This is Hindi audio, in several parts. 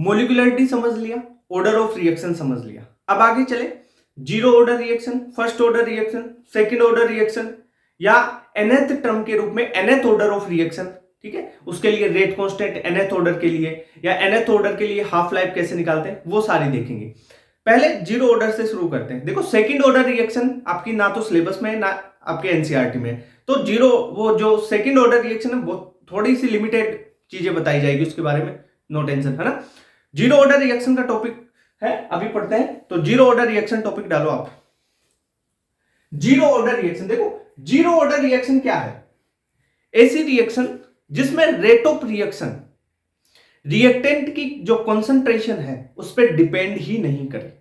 मोलिकुलरिटी समझ लिया, ऑर्डर ऑफ रिएक्शन समझ लिया। अब आगे चले, zero order reaction, first order reaction, second order reaction, या nth टर्म के रूप में nth ऑर्डर ऑफ रिएक्शन, ठीक है, उसके लिए रेट कांस्टेंट nth ऑर्डर के लिए, या nth ऑर्डर के लिए हाफ लाइफ कैसे निकालते हैं, वो सारी देखेंगे। पहले जीरो ऑर्डर से शुरू करते हैं। देखो सेकंड ऑर्डर रिएक्शन आपकी ना तो सिलेबस में ना आपके एनसीईआरटी में, तो जीरो वो जो सेकंड ऑर्डर रिएक्शन है वो थोड़ी सी लिमिटेड चीजें बताई जाएगी उसके बारे में, नो टेंशन, है ना। जीरो ऑर्डर रिएक्शन का टॉपिक है, अभी पढ़ते हैं। तो जीरो ऑर्डर रिएक्शन टॉपिक डालो आप। जीरो ऑर्डर रिएक्शन, देखो जीरो ऑर्डर रिएक्शन क्या है? ऐसी रिएक्शन जिसमें रेट ऑफ रिएक्शन रिएक्टेंट की जो कॉन्सेंट्रेशन है उस पर डिपेंड ही नहीं करे,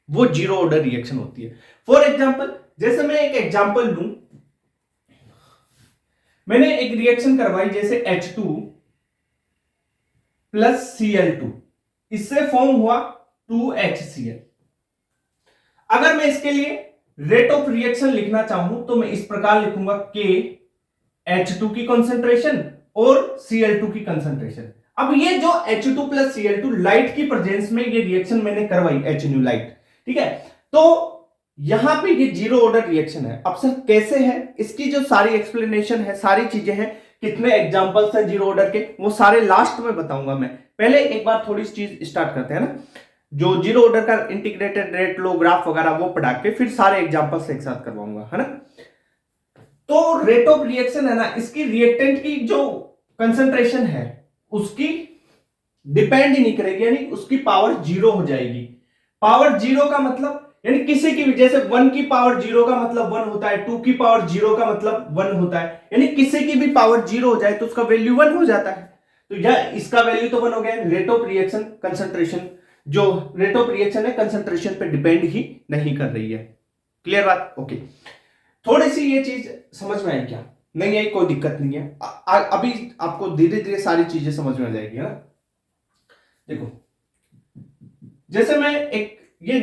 वो जीरो ऑर्डर रिएक्शन होती है। फॉर एग्जाम्पल, जैसे मैं एक एग्जाम्पल लूं, मैंने एक रिएक्शन करवाई जैसे H2 प्लस Cl2, इससे फॉर्म हुआ 2HCl। अगर मैं इसके लिए रेट ऑफ रिएक्शन लिखना चाहूं तो मैं इस प्रकार लिखूंगा K H2 की कंसंट्रेशन और Cl2 की कंसंट्रेशन। अब ये जो H2 प्लस Cl2 लाइट की प्रेजेंस में ये रिएक्शन मैंने करवाई, H न्यू लाइट, ठीक है, तो यहां पे ये जीरो ऑर्डर रिएक्शन है। अब सर कैसे है, इसकी जो सारी एक्सप्लेनेशन है, सारी चीजें हैं, कितने एग्जांपल्स हैं जीरो ऑर्डर के, वो सारे लास्ट में बताऊंगा मैं। पहले एक बार थोड़ी सी चीज स्टार्ट करते हैं ना, जो जीरो ऑर्डर का इंटीग्रेटेड रेट लो ग्राफ वगैरह वो पढ़ा के फिर सारे एग्जांपल्स एक साथ करवाऊंगा, है ना। तो रेट ऑफ रिएक्शन है ना, इसकी रिएक्टेंट की जो कंसंट्रेशन है उसकी डिपेंड ही नहीं करेगी, यानी उसकी पावर जीरो हो जाएगी। पावर जीरो का मतलब यानी किसी की भी, जैसे 1 की पावर जीरो का मतलब 1 होता है, 2 की पावर जीरो का मतलब 1 होता है, यानी किसी की भी पावर जीरो हो जाए तो उसका वैल्यू 1 हो जाता है। तो यह इसका वैल्यू तो 1 हो गया। रेट ऑफ रिएक्शन कंसंट्रेशन, जो रेट ऑफ रिएक्शन है कंसंट्रेशन पे डिपेंड ही नहीं कर रही है। क्लियर बात? ओके। थोड़ी सी ये चीज समझ में आई क्या? नहीं आई, कोई दिक्कत नहीं है, अभी आपको धीरे धीरे सारी चीजें समझ में आ जाएगी, है। देखो जैसे मैं एक ये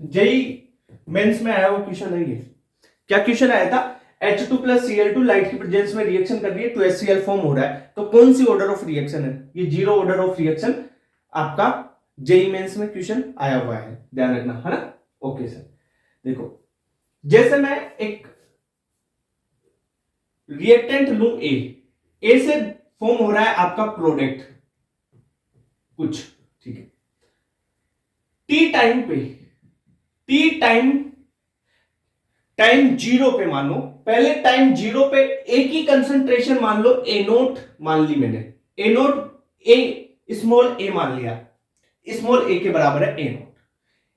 जेई मेंस में आया हुआ क्वेश्चन है, ये क्या क्वेश्चन आया था? H2 प्लस Cl2 लाइट की प्रेजेंस में रिएक्शन कर रही है, 2HCl फॉर्म हो रहा है, तो कौन सी ऑर्डर ऑफ रिएक्शन है? ये जीरो ऑर्डर ऑफ रिएक्शन आपका जेई मेंस में क्वेश्चन आया हुआ है, ध्यान रखना, है ना। ओके सर, देखो जैसे मैं एक रिएक्टेंट लूं ए से फॉर्म हो रहा है आपका प्रोडक्ट कुछ, ठीक है, टी टाइम जीरो पे मान लो, पहले टाइम जीरो पे ए की कंसंट्रेशन मान लो ए नोट मान ली मैंने, ए नोट ए स्मॉल ए मान लिया, स्मॉल ए के बराबर है ए नोट,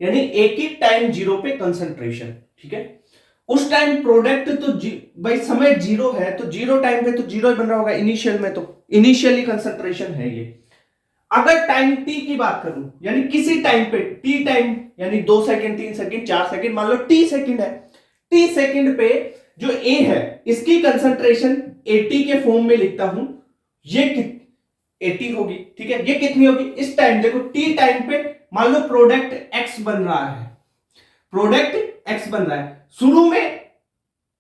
यानी ए की टाइम जीरो पे कंसंट्रेशन, ठीक है। उस टाइम प्रोडक्ट तो भाई समय जीरो है तो जीरो टाइम पे तो जीरो ही बन रहा होगा इनिशियल में, तो इनिशियली कंसंट्रेशन है ये। अगर टाइम टी की बात करूं, यानी किसी टाइम पे टी टाइम, यानी 2 सेकंड 3 सेकंड 4 सेकंड, मान लो टी सेकंड है, टी सेकंड पे जो ए है इसकी कंसंट्रेशन 80 के फॉर्म में लिखता हूं, ये 80 होगी, ठीक है। ये कितनी होगी इस टाइम? देखो टी टाइम पे मान लो प्रोडक्ट एक्स बन रहा है, प्रोडक्ट एक्स बन रहा है, शुरू में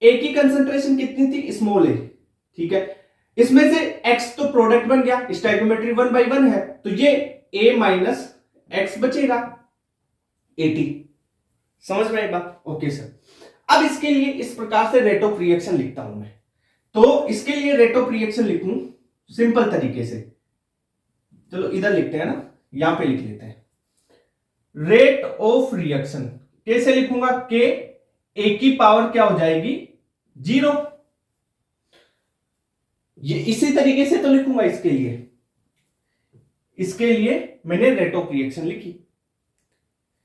ए की कंसंट्रेशन कितनी थी? स्मॉल ए, ठीक है, इसमें से x तो प्रोडक्ट बन गया, स्टोइकियोमेट्री 1/1 है, तो ये a माइनस एक्स बचेगा 80। समझ में आई बात? Okay sir. अब इसके लिए इस प्रकार से रेट ऑफ रिएक्शन लिखता हूं मैं, तो इसके लिए रेट ऑफ रिएक्शन लिखूं सिंपल तरीके से, चलो इधर लिखते हैं ना, यहां पे लिख लेते हैं। रेट ऑफ रिएक्शन कैसे लिखूंगा? के ए की पावर क्या हो जाएगी? जीरो। ये इसी तरीके से तो लिखूंगा इसके लिए मैंने रेट ऑफ रिएक्शन लिखी,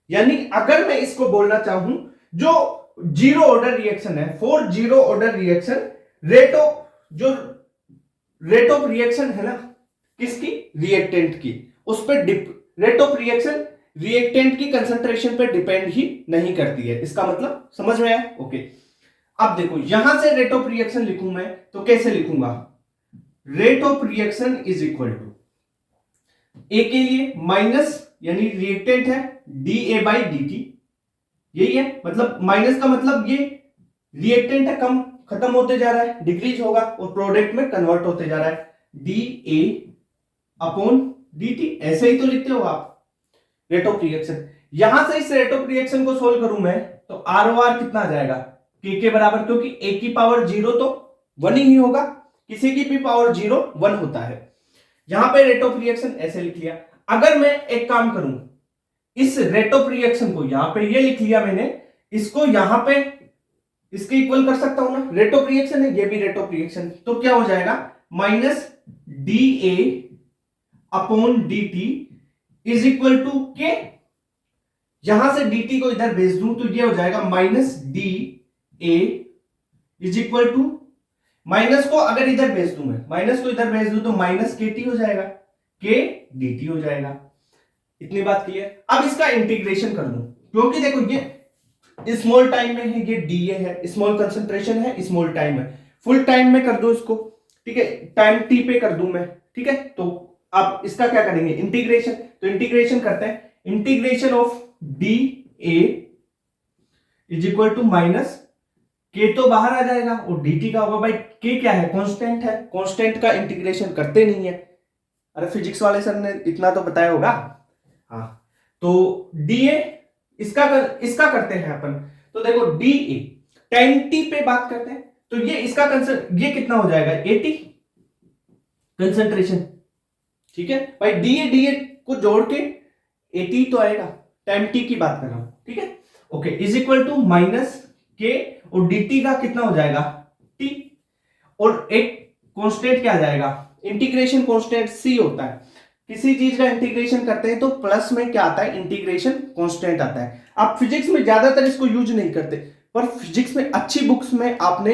यानी अगर मैं इसको बोलना चाहूं जो जीरो ऑर्डर रिएक्शन है, for zero order reaction rate of reaction है ना किसकी? रिएक्टेंट की, उस पर रेट ऑफ रिएक्शन रिएक्टेंट की कंसंट्रेशन पे डिपेंड ही नहीं करती है। इसका मतलब समझ में आया? ओके। अब देखो यहां से रेट ऑफ रिएक्शन लिखूं मैं तो कैसे लिखूंगा? Rate of reaction is equal to A के लिए माइनस, यानी रिएक्टेंट है da बाई dt, यही है, मतलब माइनस का मतलब ये रिएक्टेंट है, कम खत्म होते जा रहा है, डिक्रीज होगा और प्रोडक्ट में कन्वर्ट होते जा रहा है, da अपॉन dt, ऐसे ही तो लिखते हो आप रेट ऑफ रिएक्शन। यहां से इस रेट ऑफ रिएक्शन को सोल्व करूं मैं तो आर ओ आर कितना आ जाएगा, के बराबर, क्योंकि ए की पावर 0 तो 1 ही होगा, किसी की भी पावर 0 1 होता है। यहां पे रेट ऑफ रिएक्शन ऐसे लिख लिया। अगर मैं एक काम करूं, इस रेट ऑफ रिएक्शन को यहां पे ये लिख लिया मैंने, इसको यहां पे इसके इक्वल कर सकता हूं ना, रेट ऑफ रिएक्शन है, ये भी रेट ऑफ रिएक्शन, तो क्या हो जाएगा minus D A upon D T is equal to K. यहां से dt को इधर भेज दूं तो ये हो जाएगा minus D A is equal to, minus को अगर इधर भेज दूं, मैं माइनस को इधर भेज दूं तो माइनस के टी हो जाएगा, के dt हो जाएगा। इतनी बात क्लियर। अब इसका इंटीग्रेशन कर दूं, क्योंकि देखो ये स्मॉल टाइम में है, ये डीए है, स्मॉल कंसंट्रेशन है, स्मॉल टाइम है, फुल टाइम में कर दो इसको, ठीक है, टाइम टी पे कर दूं मैं, ठीक है। तो अब इसका क्या करेंगे इंटीग्रेशन, तो इंटीग्रेशन करते हैं, integration of D A is equal to minus K तो बाहर आ जाएगा और dt का होगा, भाई के क्या है कांस्टेंट है, कांस्टेंट का इंटीग्रेशन करते नहीं है, अरे फिजिक्स वाले सर ने इतना तो बताया होगा। हाँ, तो dA इसका करते हैं अपन, तो देखो dA टाइम t पे बात करते हैं, तो ये इसका ये कितना हो जाएगा 80 कंसंट्रेशन, ठीक है भाई, dA को जोड़ के 80 तो आएगा, टाइम t की बात कर रहा हूं, ठीक है, okay, is equal to minus K और dt का कितना हो जाएगा t, और एक कांस्टेंट क्या आ जाएगा, इंटीग्रेशन कांस्टेंट c होता है, किसी चीज का इंटीग्रेशन करते हैं तो प्लस में क्या आता है इंटीग्रेशन कांस्टेंट आता है। आप फिजिक्स में ज्यादातर इसको यूज नहीं करते, पर फिजिक्स में अच्छी बुक्स में आपने,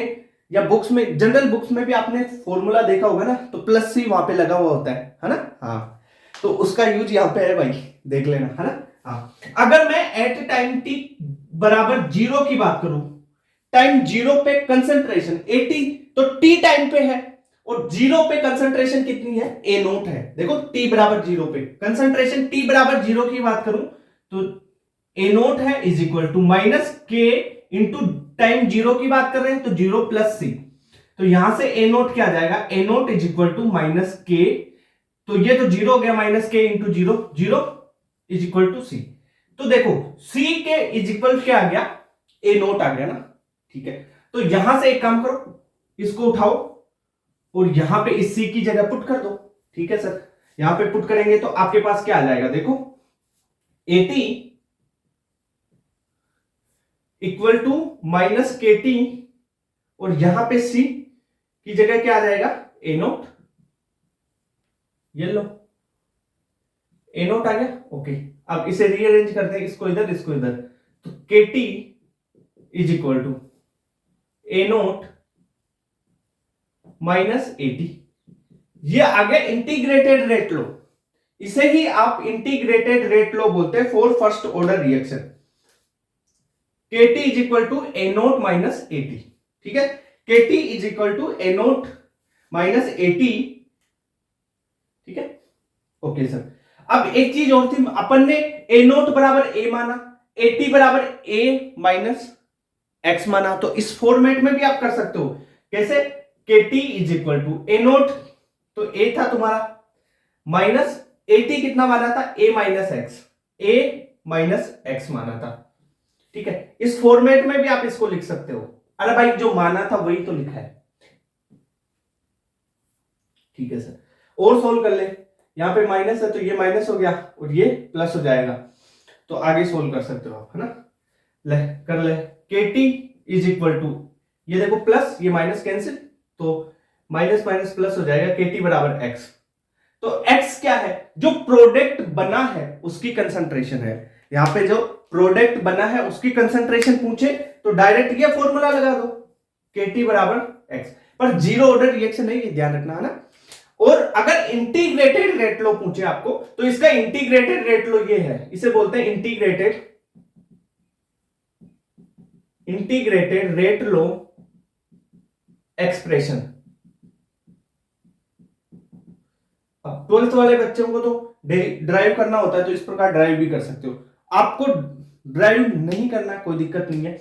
या बुक्स में जनरल बुक्स में भी आपने फॉर्मूला देखा होगा ना, तो प्लस सी वहां पे लगा हुआ होता है ना, हाँ, तो उसका यूज यहाँ पे है भाई, देख लेना, है ना। हाँ, अगर मैं एट टाइम टी बराबर 0 की बात करूं, टाइम 0 पे कंसंट्रेशन 80 तो टी टाइम पे है, और 0 पे कंसंट्रेशन कितनी है ए नोट है, देखो t बराबर 0 पे कंसंट्रेशन t बराबर 0 की बात करूं तो ए नोट है is equal to minus K into time 0 की बात कर रहे हैं तो 0 प्लस सी, तो यहां से ए नोट क्या आ जाएगा, A naught is equal to minus K, तो ये तो 0 हो गया, minus K into 0, 0 is equal to C, तो देखो सी के इज इक्वल क्या आ गया, ए नोट आ गया ना, ठीक है। तो यहां से एक काम करो, इसको उठाओ और यहां पे इस सी की जगह पुट कर दो, ठीक है सर, यहां पे पुट करेंगे तो आपके पास क्या आ जाएगा, देखो 80 equal to minus K T, और यहां पे सी की जगह क्या आ जाएगा ए नोट, ये लो ए नोट आ गया, ओके। अब इसे रीअरेंज करते हैं, इसको इधर इसको इधर, तो K T is equal to A naught minus 80, ये आ गया इंटीग्रेटेड रेट लो, इसे ही आप इंटीग्रेटेड रेट लो बोलते हैं for first order reaction, K T is equal to A naught minus 80, ठीक है, K T is equal to A naught minus 80, ठीक है, ओके सर। अब एक चीज और थी, अपन ने ए नोट बराबर ए माना, 80 बराबर ए माइनस एक्स माना, तो इस फॉर्मेट में भी आप कर सकते हो, कैसे, K T is equal to A naught, तो ए था तुम्हारा, माइनस 80 कितना माना था, A minus X, A minus X माना था, ठीक है, इस फॉर्मेट में भी आप इसको लिख सकते हो, अरे भाई जो माना था वही तो लिखा है, ठीक है सर। और सोल्व कर ले, यहां पे माइनस है तो ये माइनस हो गया और ये प्लस हो जाएगा, तो आगे सोल्व कर सकते हो आप, है ना, ले कर ले, के टी इज इक्वल टू, ये देखो प्लस ये माइनस कैंसिल, तो माइनस माइनस प्लस हो जाएगा, के टी बराबर एक्स, तो x क्या है, जो प्रोडक्ट बना है उसकी कंसंट्रेशन है, यहां पे जो प्रोडक्ट बना है उसकी कंसंट्रेशन पूछे तो डायरेक्ट ये फॉर्मूला लगा दो, के टी बराबर एक्स, पर जीरो ऑर्डर रिएक्शन है, ये ध्यान रखना, है ना। और अगर इंटीग्रेटेड रेट लो पूछे आपको तो इसका इंटीग्रेटेड रेट लो ये है, इसे बोलते हैं इंटीग्रेटेड रेट लो एक्सप्रेशन। अब 12th वाले बच्चों को तो ड्राइव करना होता है तो इस प्रकार ड्राइव भी कर सकते हो, आपको ड्राइव नहीं करना कोई दिक्कत नहीं है,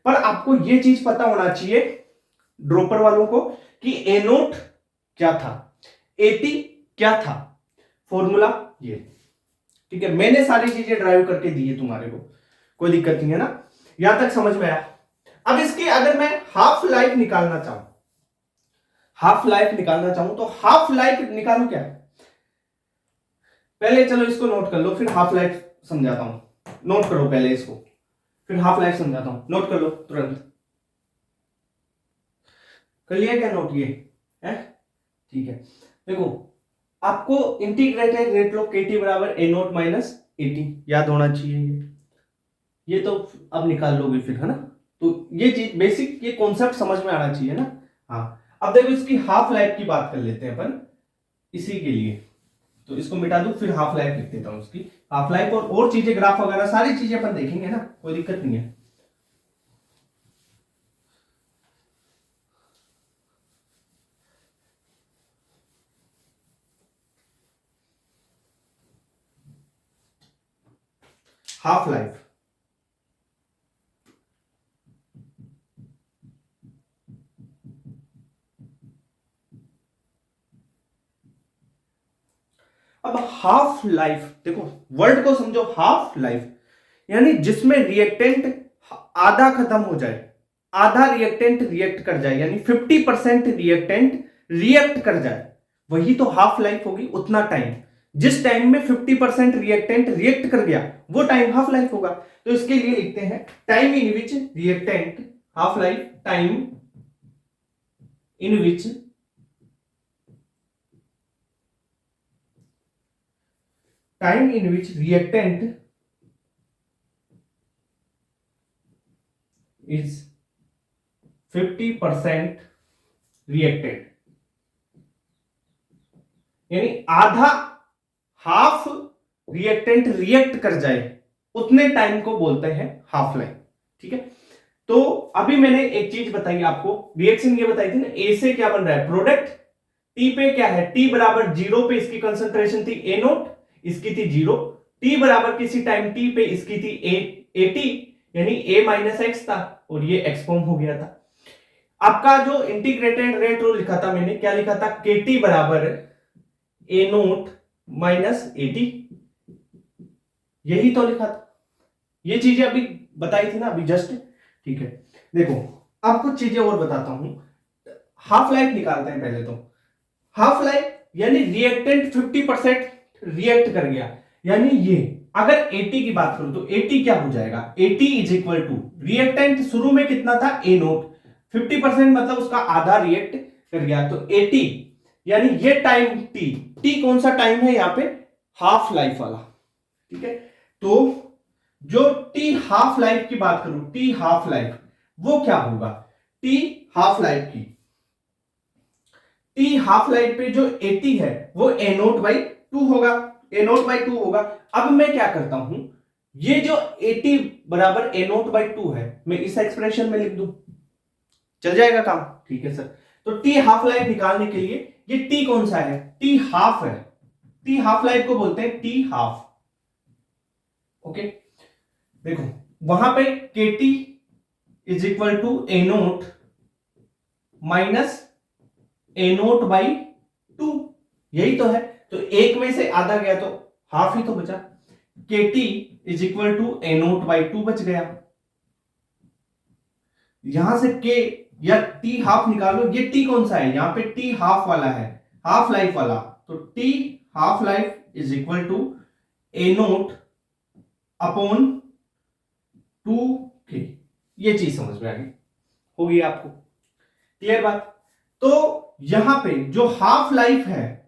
पर आपको यह चीज पता होना चाहिए ड्रॉपर वालों को कि ए नोट क्या था, 80 क्या था, फॉर्मूला ये, ठीक है। मैंने सारी चीजें ड्राइव करके दी है तुम्हारे को, कोई दिक्कत नहीं है ना, यहां तक समझ में आया। अब इसकी अगर मैं हाफ लाइफ निकालना चाहूं, तो हाफ लाइफ निकालू क्या? पहले चलो इसको नोट कर लो, फिर हाफ लाइफ समझाता हूं। नोट करो पहले इसको, फिर हाफ लाइफ समझाता हूं। नोट कर लो तुरंत। कर लिया क्या नोट? ये है, ठीक है। देखो, आपको इंटीग्रेटेड रेट लो के टी बराबर ए नोट माइनस ए टी याद होना चाहिए। ये तो अब निकाल लोगे फिर, है ना। तो ये चीज बेसिक, ये कॉन्सेप्ट समझ में आना चाहिए ना। हाँ, अब देखो इसकी हाफ लाइफ की बात कर लेते हैं अपन इसी के लिए। तो इसको मिटा दूं, फिर हाफ लाइफ लिख देता हूं उसकी। हाफ लाइफ और चीजें, ग्राफ वगैरह सारी चीजें अपन देखेंगे ना, कोई दिक्कत नहीं है। हाफ लाइफ, अब हाफ लाइफ देखो, वर्ड को समझो। हाफ लाइफ यानी जिसमें रिएक्टेंट आधा खत्म हो जाए, आधा रिएक्टेंट रिएक्ट कर जाए, यानी 50% रिएक्टेंट रिएक्ट कर जाए, वही तो हाफ लाइफ होगी। उतना टाइम, जिस टाइम में 50% रिएक्टेंट रिएक्ट कर गया, वो टाइम हाफ लाइफ होगा। तो इसके लिए लिखते हैं time in which reactant, half life time in which reactant is 50% reacted, यानी आधा, हाफ रिएक्टेंट रिएक्ट कर जाए, उतने टाइम को बोलते हैं हाफ लाइफ, ठीक है। तो अभी मैंने एक चीज बताई आपको, रिएक्शन ये बताई थी ना, ए से क्या बन रहा है प्रोडक्ट, टी पे क्या है, टी बराबर 0 पे इसकी कंसंट्रेशन थी ए नोट, इसकी थी 0, टी बराबर किसी टाइम टी पे इसकी थी ए टी, यानी ए माइनस एक्स था, और ये एक्स फॉर्म हो गया था। आपका जो इंटीग्रेटेड रेट रो लिखा था मैंने, क्या लिखा था, के टी बराबर ए नोट माइनस ए टी, यही तो लिखा था। ये चीजें अभी बताई थी ना अभी जस्ट, ठीक है। देखो, अब कुछ चीजें और बताता हूं। हाफ लाइफ निकालते हैं पहले तो। हाफ लाइफ यानी रिएक्टेंट 50% रिएक्ट कर गया, यानी ये अगर 80 की बात करूं तो 80 क्या हो जाएगा, 80 इज इक्वल टू रिएक्टेंट शुरू में कितना था ए नोट, 50% मतलब उसका आधा रिएक्ट कर गया, तो 80 यानी ये टाइम टी, टी कौन सा टाइम है यहां पे, हाफ लाइफ वाला, ठीक है। तो जो टी हाफ लाइफ की बात करूं, टी हाफ लाइफ वो क्या होगा, टी हाफ लाइफ की, टी हाफ लाइफ पे जो 80 है वो ए नोट बाई 2 होगा, ए नोट बाई 2 होगा। अब मैं क्या करता हूं, ये जो 80 बराबर ए नोट बाई 2 है, मैं इस एक्सप्रेशन में लिख दूं, चल जाएगा काम, ठीक है सर। तो टी हाफ लाइफ निकालने के लिए ये टी कौन सा है, टी हाफ है, टी हाफ लाइफ को बोलते हैं टी हाफ, ओके। देखो वहां पे K T is equal to A naught minus A naught by 2, यही तो है। तो एक में से आधा गया तो हाफ ही तो बचा, K T is equal to A naught by 2 बच गया। यहां से के या टी हाफ निकालो, ये टी कौन सा है, यहां पे टी हाफ वाला है, हाफ लाइफ वाला, तो T half life is equal to A naught upon 2k। ये चीज समझ में आ गई होगी आपको, क्लियर बात। तो यहां पे जो हाफ लाइफ है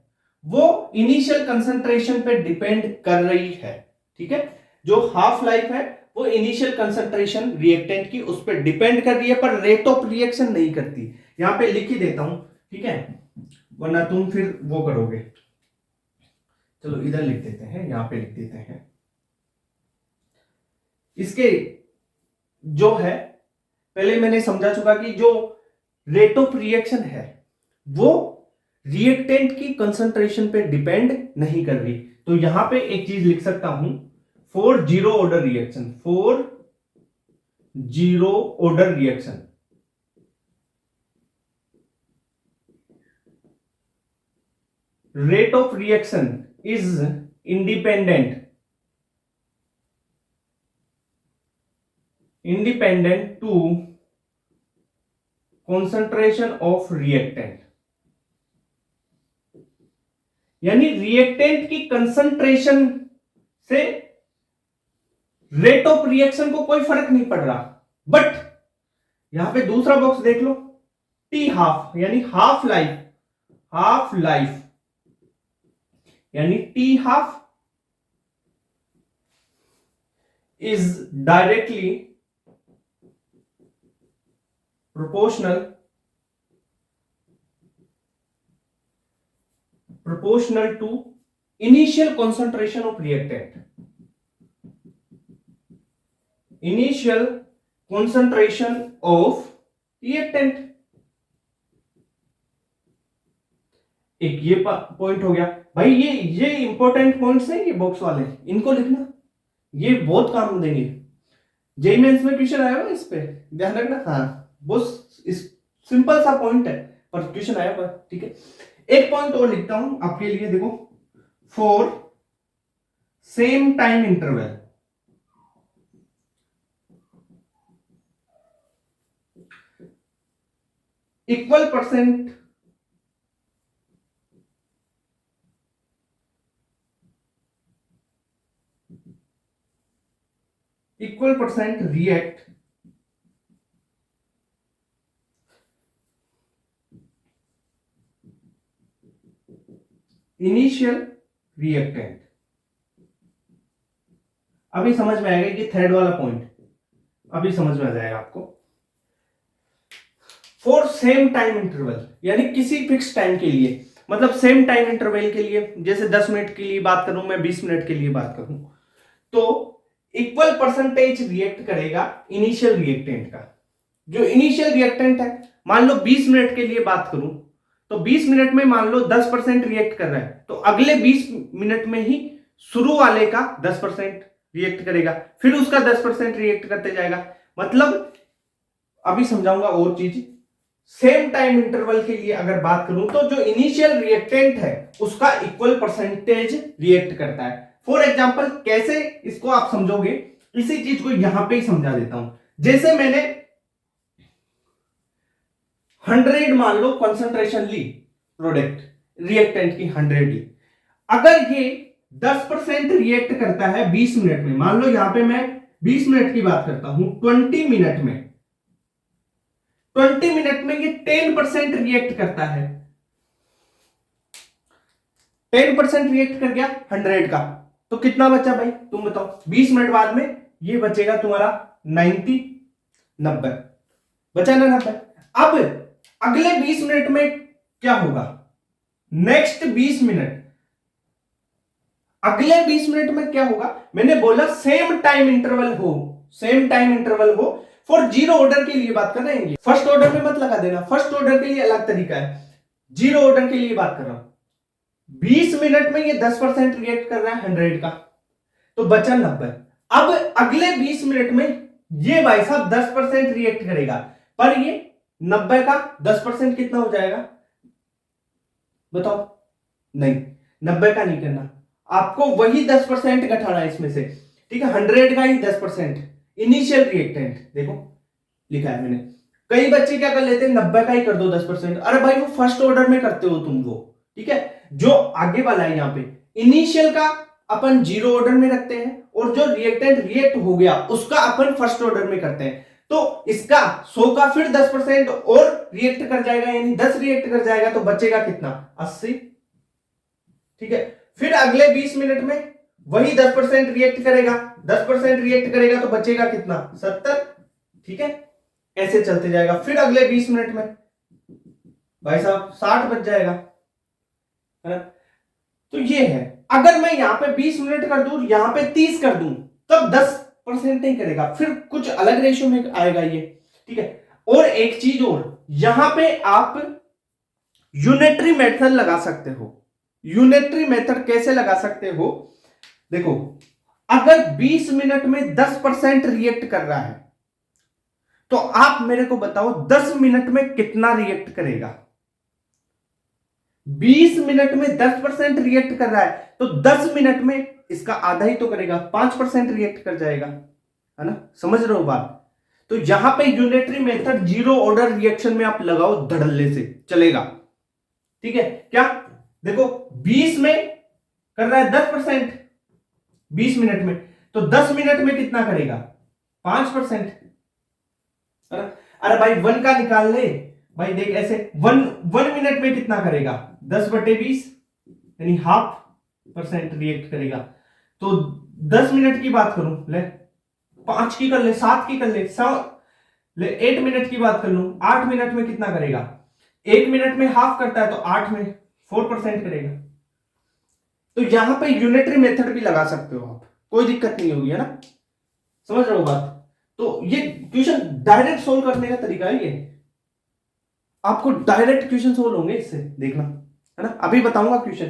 वो इनिशियल कंसंट्रेशन पे डिपेंड कर रही है, ठीक है। जो हाफ लाइफ है वो इनिशियल कंसंट्रेशन रिएक्टेंट की उस पर डिपेंड कर रही है, पर रेट ऑफ रिएक्शन नहीं करती। यहां पे लिख ही देता हूं, ठीक है, वरना तुम फिर वो करोगे। चलो इधर लिख देते हैं, यहां पे लिख देते हैं। इसके जो है, पहले मैंने समझा चुका कि जो रेट ऑफ रिएक्शन है वो रिएक्टेंट की कंसंट्रेशन पे डिपेंड नहीं कर रही। तो यहां पे एक चीज लिख सकता हूं, for zero order reaction, for zero order reaction rate of reaction is independent to concentration of reactant, यानी रिएक्टेंट की कंसंट्रेशन से रेट ऑफ रिएक्शन को कोई फर्क नहीं पड़ रहा। बट यहां पे दूसरा बॉक्स देख लो, टी हाफ यानी हाफ लाइफ यानी T half is directly proportional to initial concentration of reactant, एक ये पॉइंट हो गया भाई। ये इंपॉर्टेंट पॉइंट्स हैं, ये बॉक्स वाले, इनको लिखना, ये बहुत काम देंगे। जेईई मेंस में क्वेश्चन आया हुआ इस पे ध्यान रखना। हाँ, बहुत सिंपल सा पॉइंट है पर क्वेश्चन आया हुआ, ठीक है। एक पॉइंट और लिखता हूं आपके लिए, देखो, for same time interval equal percent react initial reactant. अभी समझ में आएगा कि थर्ड वाला पॉइंट अभी समझ में आ जाएगा आपको। फॉर सेम टाइम इंटरवल यानी किसी फिक्स टाइम के लिए, मतलब सेम टाइम इंटरवल के लिए, जैसे 10 मिनट के लिए बात करूं मैं, 20 मिनट के लिए बात करूं, तो इक्वल परसेंटेज रिएक्ट करेगा इनिशियल रिएक्टेंट का। जो इनिशियल रिएक्टेंट है, मान लो 20 मिनट के लिए बात करूं तो 20 मिनट में मान लो 10% रिएक्ट कर रहा है, तो अगले 20 मिनट में ही शुरू वाले का 10% रिएक्ट करेगा, फिर उसका 10% रिएक्ट करते जाएगा। मतलब अभी समझाऊंगा और चीज। सेम टाइम इंटरवल के लिए अगर बात करूं तो जो इनिशियल रिएक्टेंट है उसका इक्वल परसेंटेज रिएक्ट करता है। फॉर एग्जांपल कैसे इसको आप समझोगे, इसी चीज को यहां पे ही समझा देता हूं। जैसे मैंने 100 मान लो कंसंट्रेशन ली, प्रोडक्ट रिएक्टेंट की 100 ली, अगर ये 10% रिएक्ट करता है 20 मिनट में, मान लो यहां पे मैं 20 मिनट की बात करता हूं, 20 मिनट में ये 10% रिएक्ट करता है, 10% रिएक्ट कर गया 100 का, तो कितना बचा भाई तुम बताओ? 20 मिनट बाद में ये बचेगा तुम्हारा 90 बचा ना 90। अब अगले 20 मिनट में क्या होगा? नेक्स्ट 20 मिनट, अगले 20 मिनट में क्या होगा? मैंने बोला सेम टाइम इंटरवल हो फॉर जीरो ऑर्डर के लिए बात कर रहे हैं। फर्स्ट ऑर्डर में मत लगा देना, फर्स्ट ऑर्डर के लिए अलग तरीका है, जीरो ऑर्डर के लिए बात कर रहा हूं। 20 मिनट में ये 10% रिएक्ट कर रहा है 100 का, तो बचा 90। अब अगले 20 मिनट में ये भाई साहब 10% रिएक्ट करेगा, पर ये 90 का 10% कितना हो जाएगा बताओ? नहीं, 90 का नहीं करना, आपको वही 10% घटाना है इसमें से, ठीक है। 100 का ही 10% इनिशियल रिएक्टेंट, देखो लिखा है मैंने। कई बच्चे क्या कर लेते हैं, 90 का ही कर दो 10%। अरे भाई वो फर्स्ट ऑर्डर में करते हो तुम, वो ठीक है। जो आगे वाला है यहां पे इनिशियल का अपन जीरो ऑर्डर में रखते हैं, और जो रिएक्टेंट रिएक्ट हो गया उसका अपन फर्स्ट ऑर्डर में करते हैं। तो इसका 100 का फिर 10% और रिएक्ट कर जाएगा, यानी 10 रिएक्ट कर जाएगा, तो बचेगा कितना? 80, ठीक है। फिर अगले 20 मिनट में वही 10% रिएक्ट करेगा, 10% रिएक्ट करेगा, तो बचेगा कितना? 70, ठीक है। ऐसे चलते जाएगा। फिर अगले 20 मिनट में भाई साहब 60 बच जाएगा, है ना। तो ये है, अगर मैं यहां पे 20 मिनट कर दूं, यहां पे 30 कर दूं, तब 10% नहीं करेगा, फिर कुछ अलग रेशियो में आएगा ये, ठीक है। और एक चीज और, यहां पे आप यूनिटरी मेथड लगा सकते हो। यूनिटरी मेथड कैसे लगा सकते हो? देखो, अगर 20 मिनट में 10% रिएक्ट कर रहा है, तो आप मेरे को बताओ 10 मिनट में कितना रिएक्ट करेगा? 20 मिनट में 10% रिएक्ट कर रहा है, तो 10 मिनट में इसका आधा ही तो करेगा, 5% रिएक्ट कर जाएगा, है ना? समझ रहे हो बात? तो यहां पे unitary method zero order reaction में आप लगाओ धड़ल्ले से चलेगा, ठीक है? क्या देखो 20 में कर रहा है 10%, 20 मिनट में, तो 10 मिनट में कितना करेगा? 5%, है ना? अरे भाई 1 का निकाल ले भाई, देख ऐसे 1 मिनट में कितना करेगा? 10/20 यानी 0.5% रिएक्ट करेगा। तो 10 मिनट की बात करूं, ले 5 की कर ले, 7 की कर ले, 8 मिनट की बात कर लूं, 8 मिनट में कितना करेगा? 1 मिनट में हाफ करता है, तो 8 में 4% करेगा। तो यहां पे यूनिटरी मेथड भी लगा सकते हो आप, कोई दिक्कत नहीं होगी, है ना? समझ रहे हो बात? तो ये क्वेश्चन डायरेक्ट सोल्व करने का तरीका है, ये आपको डायरेक्ट क्वेश्चन सोल्व होंगे इससे, देखना, है ना? अभी बताऊंगा क्वेश्चन।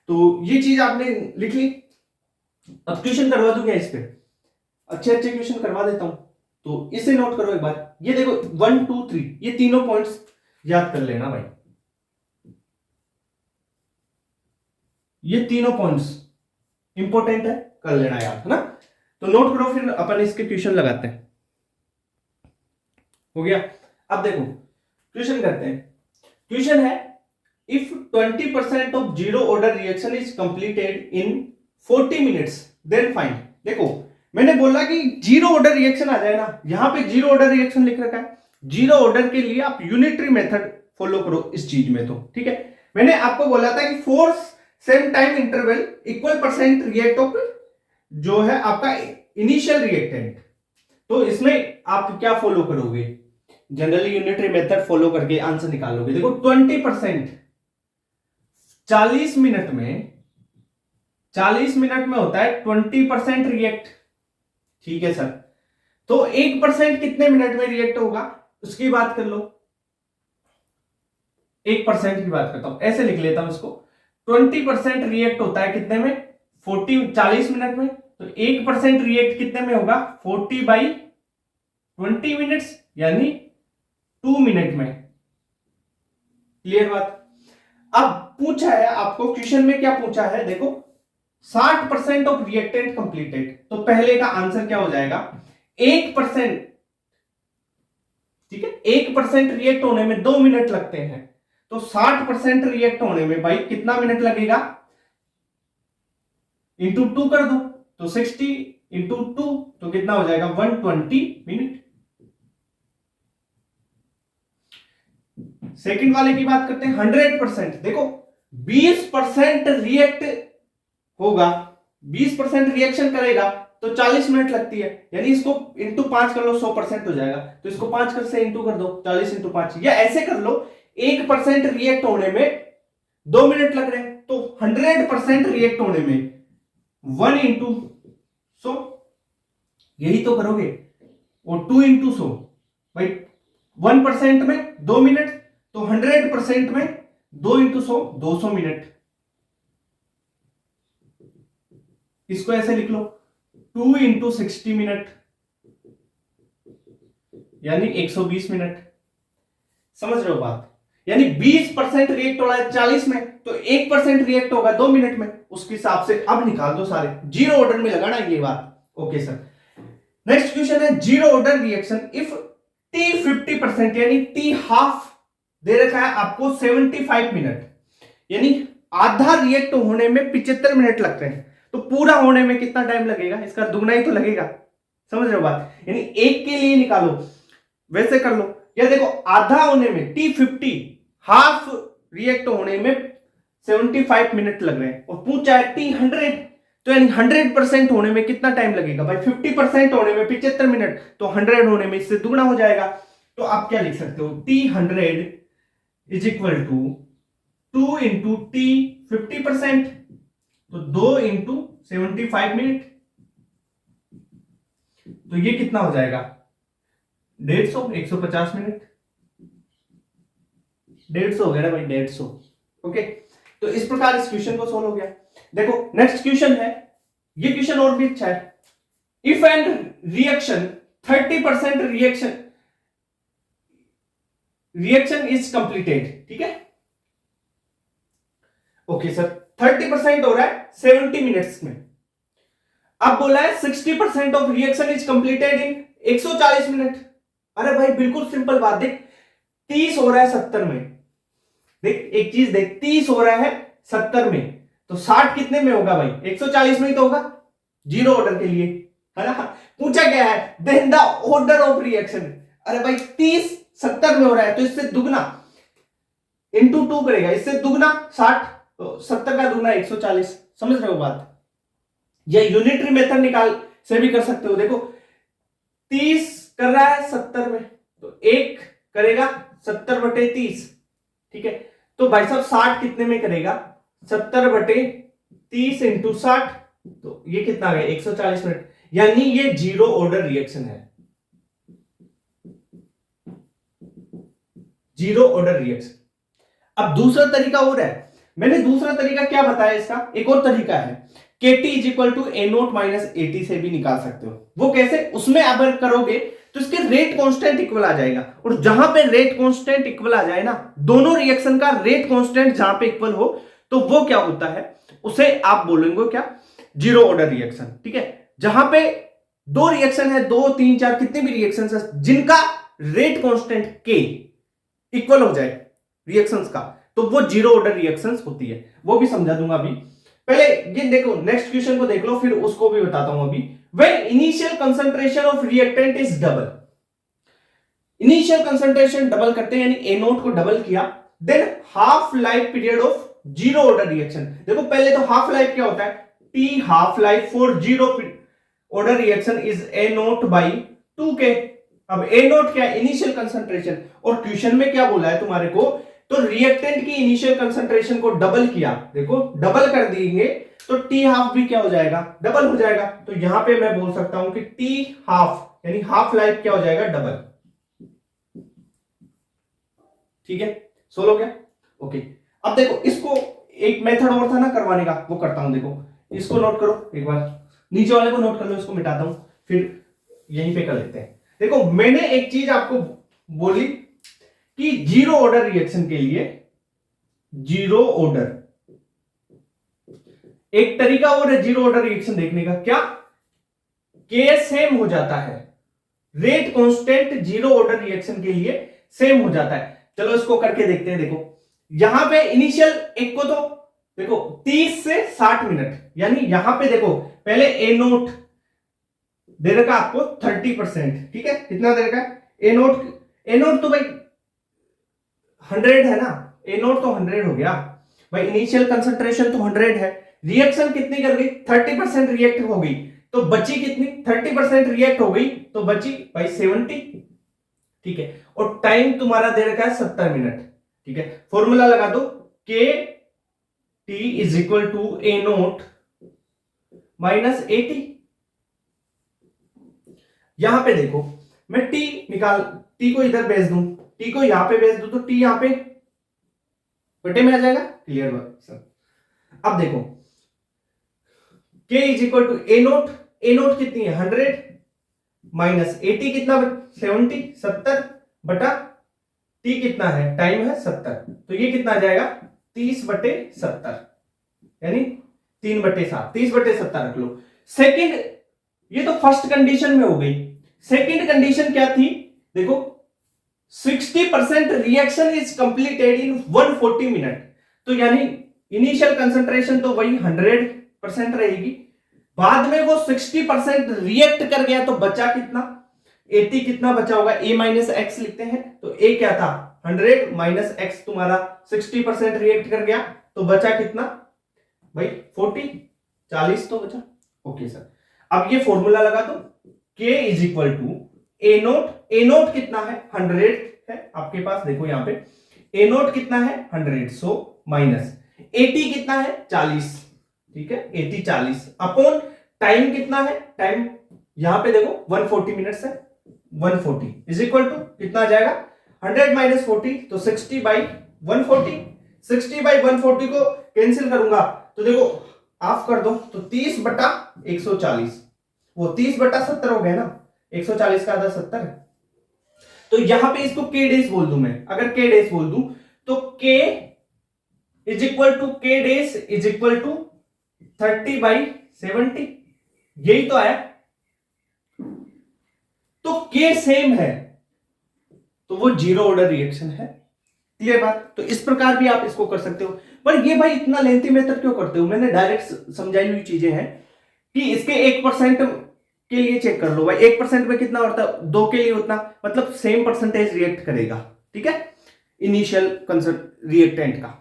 तो ये चीज आपने लिख ली, अब क्वेश्चन करवा दूं क्या इस पे? अच्छे अच्छे क्वेश्चन करवा देता हूं, तो इसे नोट करो एक बार। ये देखो 1 2 3, ये तीनों पॉइंट्स याद कर लेना भाई, ये तीनों पॉइंट्स इंपॉर्टेंट है, कर लेना याद, है ना? तो नोट करो, फिर अपन इसके क्वेश्चन लगाते हैं। हो गया? अब देखो क्वेश्चन करते हैं। क्वेश्चन है, if 20% of zero order reaction is completed in 40 minutes then find. देखो मैंने बोला कि जीरो ऑर्डर रिएक्शन आ जाए ना, यहां पे जीरो ऑर्डर रिएक्शन लिख रखा है, जीरो ऑर्डर के लिए आप यूनिटरी मेथड फॉलो करो इस चीज में, तो ठीक है। मैंने आपको बोला था कि four same time interval equal percent react of जो है आपका इनिशियल रिएक्टेंट, तो इसमें आप क्या फॉलो करोगे? जनरली यूनिटरी मेथड फॉलो करके आंसर निकालोगे। देखो 20% 40 मिनट में, 40 मिनट में होता है 20% रिएक्ट, ठीक है सर। तो 1% कितने मिनट में रिएक्ट होगा उसकी बात कर लो। 1% की बात करता हूं, ऐसे लिख लेता हूं इसको, 20% रिएक्ट होता है कितने में? 40 मिनट में। तो 1% रिएक्ट कितने में होगा? 40/20 मिनट्स, यानी 2 मिनट में। क्लियर बात? अब पूछा है आपको क्वेश्चन में, क्या पूछा है देखो, 60% ऑफ रिएक्टेंट कंप्लीटेड, तो पहले का आंसर क्या हो जाएगा? 1%, ठीक है, 1% रिएक्ट होने में 2 मिनट लगते हैं, तो 60% रिएक्ट होने में भाई कितना मिनट लगेगा? इंटू 2 कर दो, तो 60 इंटू 2, तो कितना हो जाएगा? 120 मिनट। सेकंड वाले की बात करते हैं, 100%। देखो 20% रिएक्ट होगा, 20% रिएक्शन करेगा, तो 40 मिनट लगती है, यानी इसको इंटू 5 कर लो, 100% हो जाएगा। तो इसको 5 कर से इंटू कर दो, 40 इंटू 5, या ऐसे कर लो 1% रिएक्ट होने में 2 मिनट लग रहे हैं, तो 100% रिएक्ट होने में 1 इंटू 100, यही तो करोगे, और 2 इंटू 100 भाई, 1% में 2 मिनट, तो 100% में 2 इंटू 100 200 मिनट। इसको ऐसे लिख लो 2 इंटू 60 मिनट, यानी 120 मिनट। समझ रहे हो बात? यानी 20% रिएक्ट हो रहा है 40 में, तो 1% रिएक्ट होगा 2 मिनट में, उसके हिसाब से अब निकाल दो सारे, जीरो ऑर्डर में लगाना ये बात। ओके सर, नेक्स्ट क्वेश्चन है, zero order reaction if T 50%, यानी टी हाफ दे रखा है आपको 75 मिनट, यानी आधा रिएक्ट होने में 75 मिनट लगते हैं, तो पूरा होने में कितना टाइम लगेगा? इसका दुगना ही तो लगेगा। समझ रहे हो बात? यानी एक के लिए निकालो, वैसे कर लो। या देखो आधा होने में T50 हाफ रिएक्ट होने में 75 मिनट लग रहे हैं, और पूछा है T100, तो यानी 100% होने में कितना टाइम लगेगा भाई? 50% होने में 75 मिनट, तो 100 होने में इससे दुगना हो जाएगा। तो आप क्या लिख सकते हो? T100 is equal to 2 into T 50%, तो 2 इंटू 75 मिनट, तो ये कितना हो जाएगा? 150, 150 मिनट, 150 हो गया ना भाई, 150। ओके, तो इस प्रकार इस क्वेश्चन को सोल्व हो गया। देखो नेक्स्ट क्वेश्चन है, ये क्वेश्चन और भी अच्छा है। If and reaction 30% reaction is completed, ठीक है, ओके सर, 30% हो रहा है 70 मिनट्स में। अब बोला है 60% of reaction is completed in 140 minute. अरे भाई बिल्कुल सिंपल बात, देख 30 हो रहा है 70 में, देख एक चीज देख, 30 हो रहा है 70 में, तो 60 कितने में होगा भाई? 140 में ही तो होगा, जीरो ऑर्डर के लिए, है ना। पूछा क्या है, then the order of reaction. अरे भाई 30 70 में हो रहा है तो इससे दुगना इंटू 2 करेगा, इससे दुगना 60, तो 70 का दुगना 140। समझ रहे हो बात? या यूनिटरी मेथड निकाल से भी कर सकते हो। देखो 30 कर रहा है 70 में, तो एक करेगा 70/30, ठीक है। तो भाई साहब 60 कितने में करेगा? 70/30 इंटू 60, तो ये कितना आ गया? 140 मिनट। यानी ये जीरो ऑर्डर रिएक्शन है, जीरो ऑर्डर रिएक्शन। अब दूसरा तरीका हो रहा है, मैंने दूसरा तरीका क्या बताया इसका, एक और तरीका है, KT is equal to A0 minus AT से भी निकाल सकते हो। वो कैसे? उसमें अगर करोगे तो इसके रेट कांस्टेंट इक्वल आ जाएगा, और जहां पे रेट कांस्टेंट इक्वल आ जाए ना, दोनों रिएक्शन का रेट कांस्टेंट जहां पे इक्वल हो, तो वो क्या होता है, उसे आप बोलेंगे क्या? जीरो ऑर्डर रिएक्शन, ठीक है। जहां पे दो रिएक्शन है, 2 3 4 कितने भी रिएक्शन है, जिनका रेट कांस्टेंट K इक्वल हो जाए रिएक्शंस का, तो वो जीरो ऑर्डर रिएक्शंस होती है। वो भी समझा दूंगा अभी। पहले ये देखो, नेक्स्ट क्वेश्चन को देख लो, फिर उसको भी बताता हूं अभी। When initial concentration of reactant is double, initial concentration double करते हैं, यानी A0 को डबल किया, then half life period of zero order reaction. देखो पहले तो हाफ लाइफ क्या होता है, T half life for zero order reaction is A0 by 2K। अब A0 क्या है? इनिशियल कंसंट्रेशन, और क्वेश्चन में क्या बोला है तुम्हारे को, तो रिएक्टेंट की इनिशियल कंसंट्रेशन को डबल किया, देखो डबल कर देंगे तो टी हाफ भी क्या हो जाएगा? डबल हो जाएगा। तो यहां पे मैं बोल सकता हूं कि टी हाफ यानी हाफ लाइफ क्या हो जाएगा? डबल, ठीक है। सोल्व हो गया? ओके। अब देखो इसको एक मेथड और था ना करवाने का, वो करता हूं। देखो इसको नोट करो एक बार, नीचे वाले को नोट कर लो, इसको मिटाता हूं, फिर यहीं पे कर लेते हैं। देखो मैंने एक चीज आपको बोली कि जीरो ऑर्डर रिएक्शन के लिए, जीरो ऑर्डर एक तरीका और है जीरो ऑर्डर रिएक्शन देखने का, क्या? के सेम हो जाता है, rate constant zero order reaction के लिए सेम हो जाता है। चलो इसको करके देखते हैं। देखो यहां पे इनिशियल एक को तो देखो 30 से 60 मिनट, यानी यहां पे देखो पहले A0 दे रखा आपको 30%, ठीक है। कितना दे रखा है? A0 तो भाई 100 है ना, A0 तो 100 हो गया भाई, इनिशियल कंसंट्रेशन तो 100 है, रिएक्शन कितनी कर गई? 30% रिएक्ट हो गई, तो बची कितनी? 30% रिएक्ट हो गई तो बची भाई 70, ठीक है। और टाइम तुम्हारा दे रखा है 70 मिनट, ठीक है। फॉर्मूला लगा दो, K T is equal to A0 minus AT। यहां पे देखो मैं टी निकाल, टी को इधर भेज दूं, टी को यहां पे भेज दूं, तो टी यहां पे बटे में आ जाएगा। क्लियर बात सर? अब देखो k is equal to A0, A0 कितनी है? 100 माइनस AT कितना? 70, 70 बटा t कितना है? टाइम है 70, तो ये कितना आ जाएगा? 30/70, यानी 3/7, 30/70 रख लो। सेकंड, ये तो फर्स्ट कंडीशन में हो गई। सेकंड कंडीशन क्या थी? देखो 60% reaction is completed in 140 minute, तो यानी इनिशियल कंसंट्रेशन तो वही 100% रहेगी, बाद में वो 60% रिएक्ट कर गया, तो बचा कितना? 80 कितना बचा होगा? A माइनस एक्स लिखते हैं, तो A क्या था? 100 माइनस एक्स तुम्हारा 60% रिएक्ट कर गया, तो बचा कितना भाई? 40, 40 तो बचा। ओके सर, अब ये फॉर्मूला लगा दो, K is equal to A0, A0 कितना है? 100 है आपके पास, देखो यहां पे A0 कितना है? 100, सो माइनस AT कितना है? 40, ठीक है। AT 40 अपॉन टाइम कितना है? टाइम यहां पे देखो 140 मिनट्स है, 140 इज इक्वल टू कितना आ जाएगा? 100 माइनस 40, तो 60/140, 60/140 को कैंसिल करूंगा तो देखो ऑफ कर दो, तो 30/140, वो 30/70 हो गया ना, 140 का आधा 70 है। तो यहां पे इसको K डेज बोल दूं मैं, अगर K डेज बोल दूं तो K इज इक्वल टू के डेज इज इक्वल टू 30/70, यही तो आया। तो के सेम है तो वो जीरो ऑर्डर रिएक्शन है। क्लियर बात? तो इस प्रकार भी आप इसको कर सकते हो। पर ये भाई इतना लेंथी मेथड क्यों करते हो? मैंने डायरेक्ट समझाई हुई चीजें हैं कि इसके 1% के लिए चेक कर लो भाई। 1% में कितना होता है? 2 के लिए उतना, मतलब सेम परसेंटेज रिएक्ट करेगा। ठीक है, इनिशियल रिएक्टेंट का,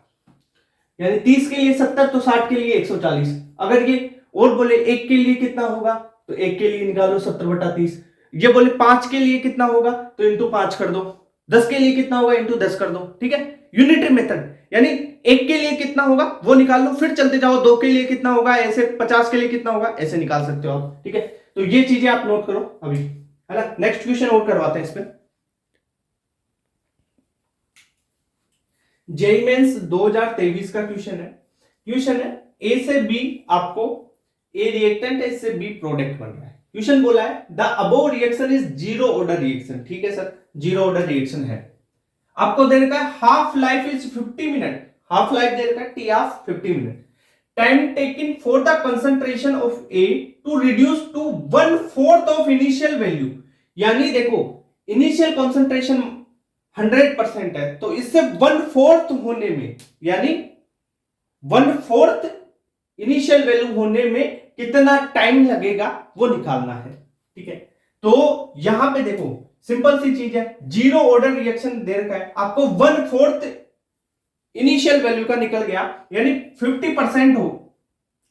यानी 30 के लिए 70 तो 60 के लिए 140। अगर ये और बोले 1 के लिए कितना होगा तो 1 के लिए निकालो 70/30। ये बोले 5 के लिए कितना होगा तो इंटू 5 कर दो। 10 के लिए कितना होगा इंटू 10 कर दो। ठीक है, यूनिटरी मेथड, यानी 1 के लिए कितना होगा वो निकाल लो, फिर चलते जाओ 2 के लिए कितना होगा ऐसे, 50 के लिए कितना होगा ऐसे निकाल सकते हो आप। ठीक है, तो ये चीजें आप नोट करो अभी, है ना। नेक्स्ट क्वेश्चन और करवाते हैं इसमें। जेईई मेंस 2023 का क्वेश्चन है ए से बी, आपको ए रिएक्टेंट है, इससे बी प्रोडक्ट बन रहा है। क्वेश्चन बोला है the above reaction is zero order reaction. ठीक है सर, जीरो ऑर्डर रिएक्शन है। आपको दे रखा है half life is 50 minute, half life दे रखा है T of 50 minute. Time taken for the concentration of A to reduce to 1/4 of initial value. यानी देखो इनिशियल कंसंट्रेशन 100% है, तो इससे 1/4 होने में, यानी 1/4 इनिशियल वैल्यू होने में कितना टाइम लगेगा वो निकालना है। ठीक है, तो यहां पे देखो सिंपल सी चीज है, जीरो ऑर्डर रिएक्शन दे रखा है, आपको 1/4 इनिशियल वैल्यू का निकल गया, यानी 50% हो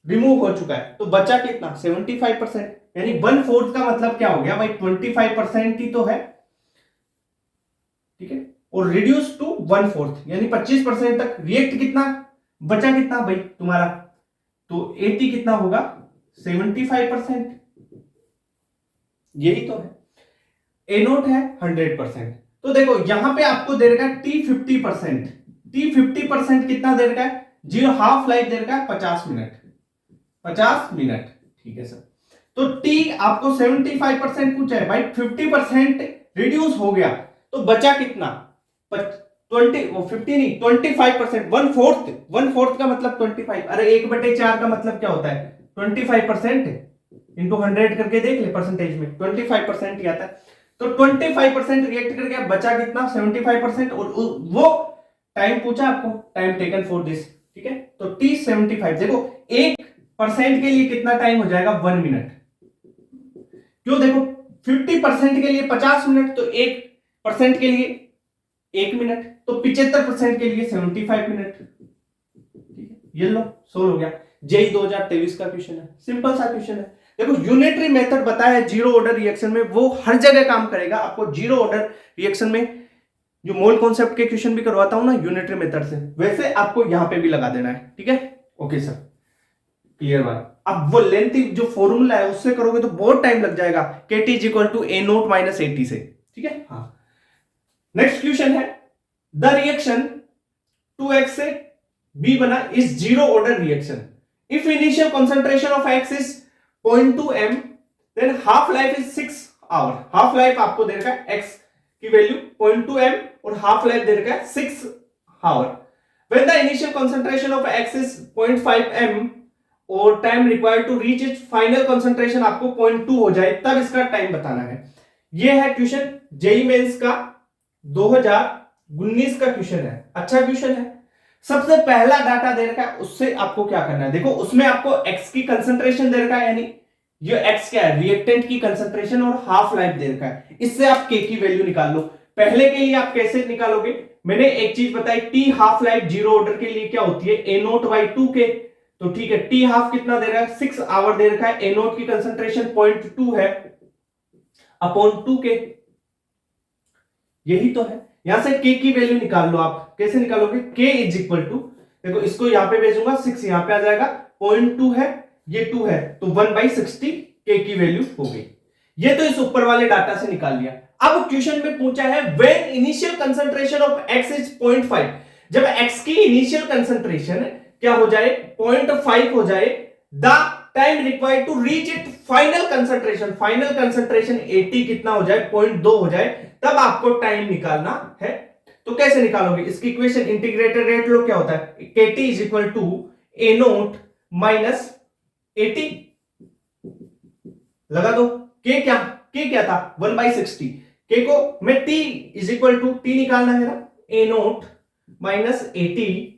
रिमूव हो चुका है, तो बचा कितना 75%, यानी 1/4 का मतलब क्या हो गया भाई 25% ही तो है। ठीक है, और रिड्यूस टू 1/4 यानी 25% तक रिएक्ट, कितना बचा कितना भाई तुम्हारा, तो 80 कितना होगा 75%, यही तो है। ए नोट है 100%। तो देखो यहां पे आपको दे रखा है टी 50%, टी 50% कितना दे रखा है, जीरो हाफ लाइफ दे रखा है 50 मिनट, 50 मिनट। ठीक है सर, तो टी आपको 75% पूछा है भाई, 50% रिड्यूस हो गया तो बचा कितना 20, वो 50 नहीं 25%, 1/4 का मतलब 25, अरे 1/4 का मतलब क्या होता है 25% इंटू 100 करके देख ले, परसेंटेज में 25% ही आता है। तो 25% रिएक्ट कर गया, बचा कितना 75%, और वो टाइम पूछा आपको, टाइम टेकन फॉर दिस। ठीक है, तो टी 75, देखो 1% के लिए कितना टाइम हो जाएगा 1 मिनट, क्यों देखो 50% के लिए 50 मिनट, तो 1% के लिए 1 मिनट, तो 75% के लिए 75 मिनट। ठीक है, ये लो सोल्व हो गया। जेईई 2023 का क्वेश्चन है, सिंपल सा क्वेश्चन है। देखो यूनिटरी मेथड बताया है जीरो ऑर्डर रिएक्शन में, वो हर जगह काम करेगा। आपको जीरो ऑर्डर रिएक्शन में जो मोल कॉन्सेप्ट के क्वेश्चन भी करवाता हूं ना यूनिटरी मेथड से, वैसे आपको यहां पे भी लगा देना है। ठीक है, ओके सर, क्लियर बात। अब वो लेंथ जो फॉर्मूला है उससे करोगे तो बहुत टाइम लग जाएगा, KT is equal to A naught minus AT से। ठीक है, हाँ। नेक्स्ट क्वेश्चन है द रिएक्शन 2x से b बना is zero order reaction if initial concentration of x is 0.2 m then half life is 6 hour. Half life आपको दे रखा है x की वैल्यू 0.2 m और हाफ लाइफ दे रखा है 6 hour. When the initial concentration of x is 0.5 m और time required to reach its final concentration आपको 0.2 हो जाए, तब इसका टाइम बताना है। यह है क्वेश्चन जेईई मेंस का 2019 का क्वेश्चन है, अच्छा क्वेश्चन है। सबसे पहला डाटा दे रखा है, उससे आपको क्या करना है, देखो उसमें आपको x की कंसंट्रेशन दे रखा है, यानी ये x क्या है रिएक्टेंट की कंसंट्रेशन, और हाफ लाइफ दे रखा है। इससे आप k की वैल्यू निकाल लो। पहले के लिए आप कैसे निकालोगे, मैंने एक चीज बताई, t half life zero order के लिए क्या होती है A नोट बाई 2k। तो ठीक है, t हाफ कितना दे रहा है 6 आवर दे रखा है, A नोट की कंसंट्रेशन 0.2 है अपॉन 2k, यही तो है। यहां से k की वैल्यू निकाल लो। आप कैसे निकालोगे, k इज इक्वल टू, देखो इसको यहां पे भेजूंगा 6 यहां पे आ जाएगा, 0.2 है ये 2 है, तो 1/60 k की वैल्यू हो गई। ये तो इस ऊपर वाले डाटा से निकाल लिया। अब क्वेश्चन में पूछा है when initial concentration of x is 0.5, जब x की इनिशियल कंसंट्रेशन क्या हो जाए 0.5 हो जाए, the time required to reach it final concentration, final concentration 80 कितना हो जाए 0.2 हो जाए, तब आपको टाइम निकालना है। तो कैसे निकालोगे इसकी इक्वेशन? इंटीग्रेटेड रेट लो, क्या होता है? KT is equal to A naught minus A T, लगा दो। के क्या था? 1/60। के को मैं T is equal to T निकालना है ना, A naught minus A T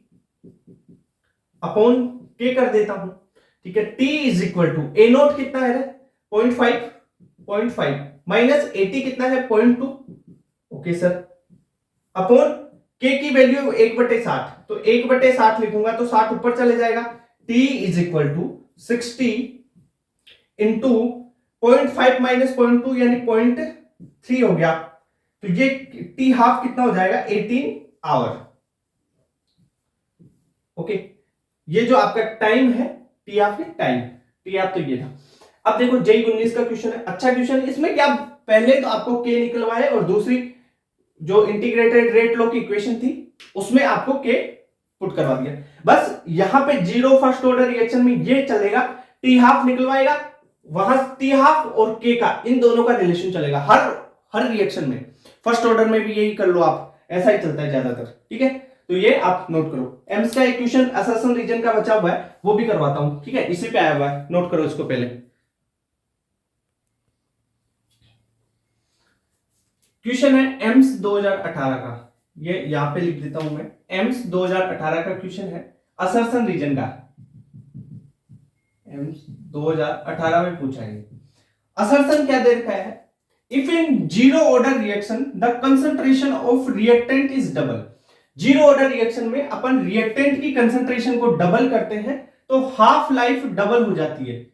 upon K कर देता हूं, ठीक है। T is equal to A naught कितना है? 0.5 माइनस एटी कितना है? 0.2। ओके सर, अपॉन के की वैल्यू 1/60, तो 1/60 लिखूंगा तो 60 ऊपर चले जाएगा। T is equal to 60 into 0.5 minus 0.2 यानी 0.3 हो गया। तो ये T हाफ कितना हो जाएगा? 18 आवर। ओके, ये जो आपका टाइम है T half, time T half, तो ये था। अब देखो जेई 19 का क्वेश्चन है, अच्छा क्वेश्चन है। इसमें क्या, पहले तो आपको के निकलवाए और दूसरी जो इंटीग्रेटेड रेट लॉ की इक्वेशन थी उसमें आपको के पुट करवा दिया। बस यहां पे जीरो फर्स्ट ऑर्डर रिएक्शन में ये चलेगा, टी हाफ निकलवाएगा, वहां टी हाफ और के का, इन दोनों का रिलेशन चलेगा हर रिएक्शन में। फर्स्ट ऑर्डर में भी यही कर लो आप, ऐसा ही चलता है ज्यादातर, ठीक है। तो ये आप नोट करो। एम्स का एक क्वेश्चन असर्शन रीजन का बचा हुआ है, वो भी करवाता हूं, ठीक है, इसी पे आया हुआ है, नोट करो इसको पहले। क्वेश्चन है एम्स 2018 का, ये यहां पे लिख देता हूं मैं। एम्स 2018 का क्वेश्चन है असर्शन रीजन का, एम्स 2018 में पूछा है। असर्शन क्या दे रखा है? If in zero order reaction the concentration of reactant is double. Zero order reaction में अपन रिएक्टेंट की कंसंट्रेशन को डबल करते हैं तो हाफ लाइफ डबल हो जाती है।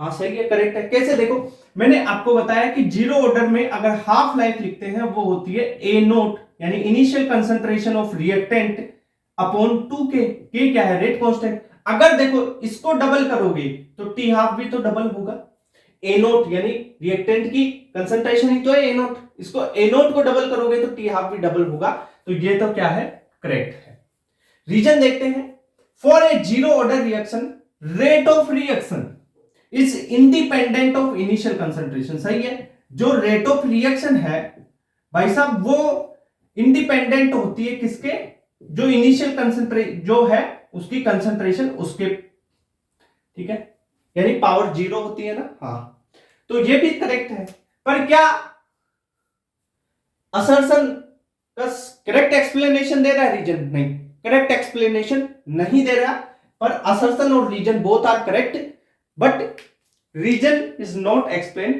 हाँ सही है, करेक्ट है। कैसे? देखो, मैंने आपको बताया कि जीरो ऑर्डर में अगर हाफ लाइफ लिखते हैं वो होती है ए नोट यानी initial concentration of reactant upon 2K। के क्या है? Rate constant. अगर देखो इसको डबल करोगे तो टी हाफ भी तो डबल होगा। ए नोट यानी रिएक्टेंट की कंसंट्रेशन ही तो है ए नोट, इसको ए नोट को डबल करोगे तो टी हाफ भी डबल होगा। तो ये तो क्या है? करेक्ट है। रीजन देखते हैं। For a zero order reaction rate of reaction is independent of initial concentration. सही है, जो रेट ऑफ रिएक्शन है भाई साहब वो इंडिपेंडेंट होती है किसके? जो इनिशियल कंसंट्रेशन जो है उसकी कंसंट्रेशन उसके, ठीक है, यानी पावर जीरो होती है ना। हाँ, तो ये भी करेक्ट है। पर क्या असर्शन का करेक्ट एक्सप्लेनेशन दे रहा है रीजन? नहीं, करेक्ट एक्सप्लेनेशन नहीं दे रहा। पर असर्शन और reason both are correct, but reason is not explain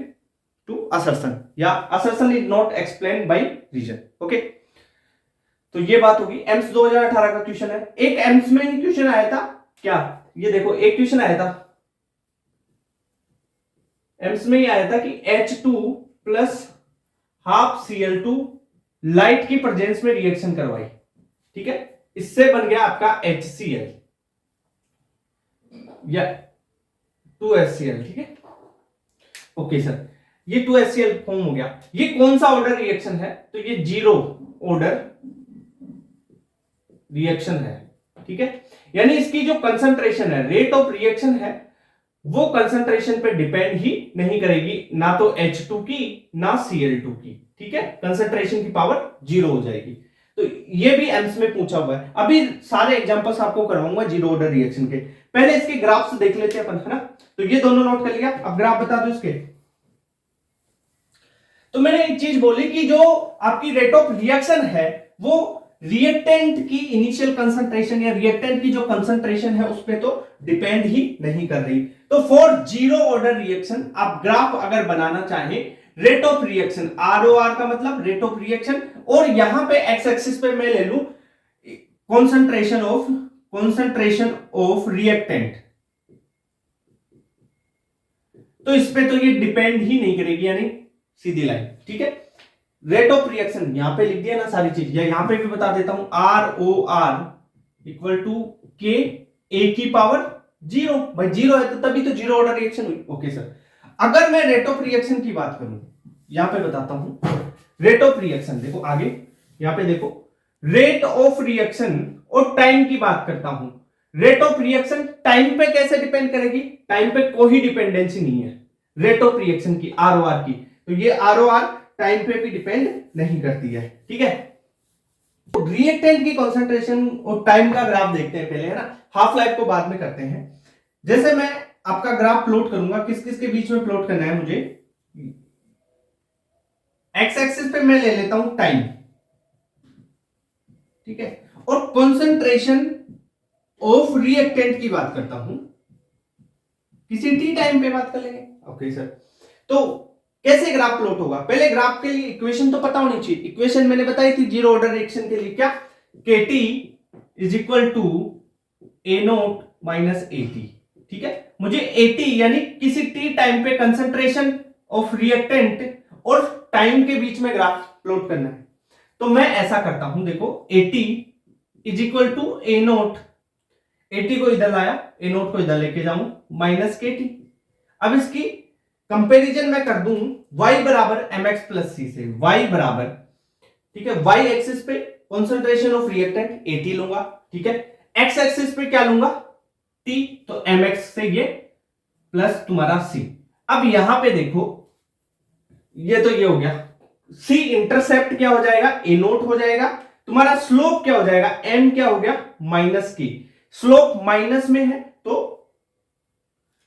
to assertion, या assertion is not explain by reason. Okay, तो ये बात होगी। एम्स 2018 का क्वेश्चन है। एक एम्स में ही क्वेश्चन आया था क्या, ये देखो, एक क्वेश्चन आया था एम्स में ही आया था कि H2 plus half Cl2 light की प्रेजेंस में रिएक्शन करवाई, ठीक है, इससे बन गया आपका HCl या 2HCl, ठीक है। ओके सर, ये 2HCl फॉर्म हो गया। ये कौन सा ऑर्डर रिएक्शन है? तो ये जीरो ऑर्डर रिएक्शन है, ठीक है। यानी इसकी जो कंसंट्रेशन है, रेट ऑफ रिएक्शन है, वो कंसंट्रेशन पे डिपेंड ही नहीं करेगी, ना तो H2 की ना Cl2 की, ठीक है। कंसंट्रेशन की पावर जीरो हो जाएगी। तो ये भी एम्स में पूछा हुआ है। अभी सारे एग्जांपल्स आपको करवाऊंगा जीरो ऑर्डर रिएक्शन के। पहले इसके ग्राफ्स देख लेते हैं अपन, है ना। तो ये दोनों नोट कर लिया, अब ग्राफ बता दो इसके। तो मैंने एक चीज बोली कि जो आपकी रेट ऑफ रिएक्शन है वो रिएक्टेंट की इनिशियल कंसंट्रेशन या रिएक्टेंट की जो कंसंट्रेशन है उस पर तो डिपेंड ही नहीं कर रही। तो फॉर जीरो ऑर्डर रिएक्शन आप ग्राफ अगर बनाना चाहें, रेट ऑफ रिएक्शन, ROR का मतलब रेट ऑफ रिएक्शन, और यहां पे एक्स एक्सिस पे मैं ले लूं कॉन्सेंट्रेशन ऑफ रिएक्टेंट, तो इस पे तो ये डिपेंड ही नहीं करेगी, यानी सीधी लाइन, ठीक है। रेट ऑफ रिएक्शन यहां पे लिख दिया ना सारी चीज, या यहां पे भी बता देता हूं, ROR इक्वल टू के ए की पावर जीरो। भाई जीरो है तो तभी तो जीरो ऑर्डर रिएक्शन हुई। ओके सर, अगर मैं रेट ऑफ रिएक्शन की बात करूं, यहां पे बताता हूं रेट ऑफ रिएक्शन, देखो आगे यहां पे देखो, रेट ऑफ रिएक्शन और टाइम की बात करता हूं। रेट ऑफ रिएक्शन टाइम पे कैसे डिपेंड करेगी? टाइम पे कोई डिपेंडेंसी नहीं है रेट ऑफ रिएक्शन की, ROR की। तो ये ROR टाइम पे भी डिपेंड नहीं करती है, ठीक है। रिएक्टेंट की कंसंट्रेशन और टाइम का ग्राफ देखते हैं पहले, है ना, हाफ लाइफ को बाद में करते हैं। जैसे मैं आपका ग्राफ प्लॉट करूंगा, किस किस के बीच में प्लॉट करना है मुझे, एक्स एक्सिस पे मैं ले लेता हूं टाइम, ठीक है, और कंसंट्रेशन ऑफ रिएक्टेंट की बात करता हूं, किसी टी टाइम पे बात कर लेंगे। ओके सर, तो कैसे ग्राफ प्लॉट होगा, पहले ग्राफ के लिए इक्वेशन तो पता होनी चाहिए। इक्वेशन मैंने बताई थी जीरो ऑर्डर रिएक्शन के लिए, क्या, K T is equal to A naught minus A T, ठीक है। मुझे ए टी यानी किसी टी टाइम पे कंसंट्रेशन ऑफ रिएक्टेंट और टाइम के बीच में ग्राफ प्लॉट करना है। तो मैं ऐसा करता हूं, देखो, A T is equal to A naught, A T को इधर लाया, ए नोट को इधर लेके जाऊं, माइनस के टी। अब इसकी कंपैरिजन मैं कर दूं y बराबर एम एक्स प्लस सी से, y बराबर, ठीक है, y एक्सिस पे concentration of reactant A T लूंगा, ठीक है, x एक्सिस पे क्या लूंगा, t, तो एम एक्स से ये प्लस तुम्हारा c। अब यहां पे देखो, ये तो ये हो गया, c इंटरसेप्ट क्या हो जाएगा, ए नोट हो जाएगा, तुम्हारा स्लोप क्या हो जाएगा, m क्या हो गया, माइनस की। स्लोप माइनस में है तो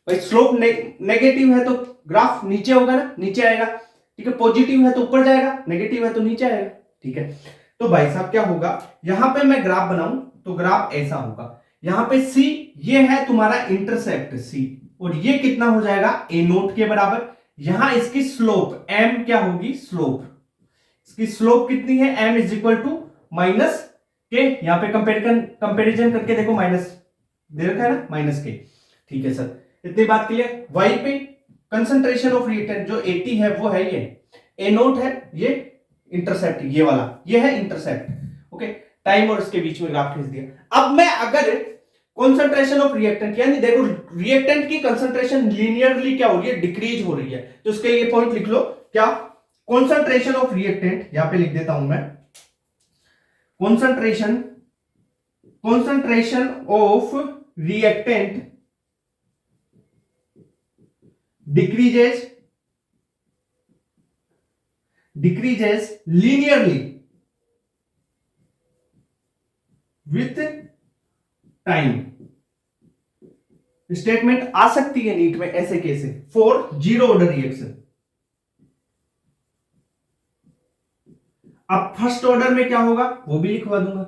भाई स्लोप नेगेटिव है तो ग्राफ नीचे होगा ना, नीचे आएगा, ठीक है, पॉजिटिव है तो ऊपर जाएगा, नेगेटिव है तो नीचे आएगा, ठीक है। तो भाई साहब क्या होगा, यहां पे मैं ग्राफ बनाऊं तो ग्राफ ऐसा होगा, यहां पे c ये है तुम्हारा इंटरसेप्ट c, और ये कितना हो जाएगा, ए नोट के बराबर। यहां इसकी स्लोप m क्या होगी, स्लोप, इसकी स्लोप कितनी है, m is equal to minus K, यहां पे कंपेरिजन करके देखो, माइनस दे रखा है ना, माइनस के, ठीक है सर, इतनी बात क्लियर। y पे कंसंट्रेशन ऑफ रिएक्टेंट जो 80 है वो है ये, ए नोट है, ये इंटरसेप्ट ये वाला, ये है इंटरसेप्ट, ओके, टाइम और इसके बीच में ग्राफ खींच दिया। अब मैं अगर कंसंट्रेशन ऑफ रिएक्टेंट, यानी देखो रिएक्टेंट की कंसंट्रेशन लीनियरली क्या हो रही है, डिक्रीज हो रही है, तो उसके लिए पॉइंट लिख लो, क्या, कंसंट्रेशन ऑफ रिएक्टेंट, यहां पे लिख देता हूं मैं, concentration of reactant decreases linearly with time। Statement आ सकती है नीट में ऐसे कैसे, फॉर जीरो ऑर्डर रिएक्शन। अब फर्स्ट ऑर्डर में क्या होगा वो भी लिखवा दूंगा,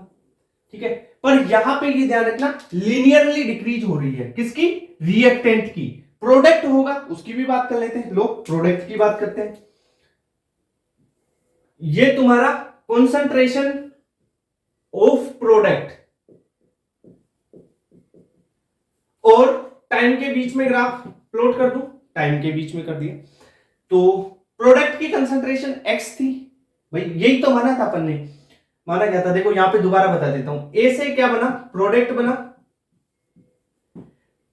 ठीक है, पर यहां पे ये ध्यान रखना लीनियरली डिक्रीज हो रही है, किसकी, रिएक्टेंट की। प्रोडक्ट होगा उसकी भी बात कर लेते हैं, लोग प्रोडक्ट की बात करते हैं। ये तुम्हारा कंसंट्रेशन ऑफ प्रोडक्ट और टाइम के बीच में ग्राफ प्लॉट कर दूं, टाइम के बीच में कर दिया, तो प्रोडक्ट की कंसंट्रेशन x थी, भाई यही तो माना था अपन ने, माना क्या था, देखो यहां पे दोबारा बता देता हूं, ए से क्या बना, प्रोडक्ट बना,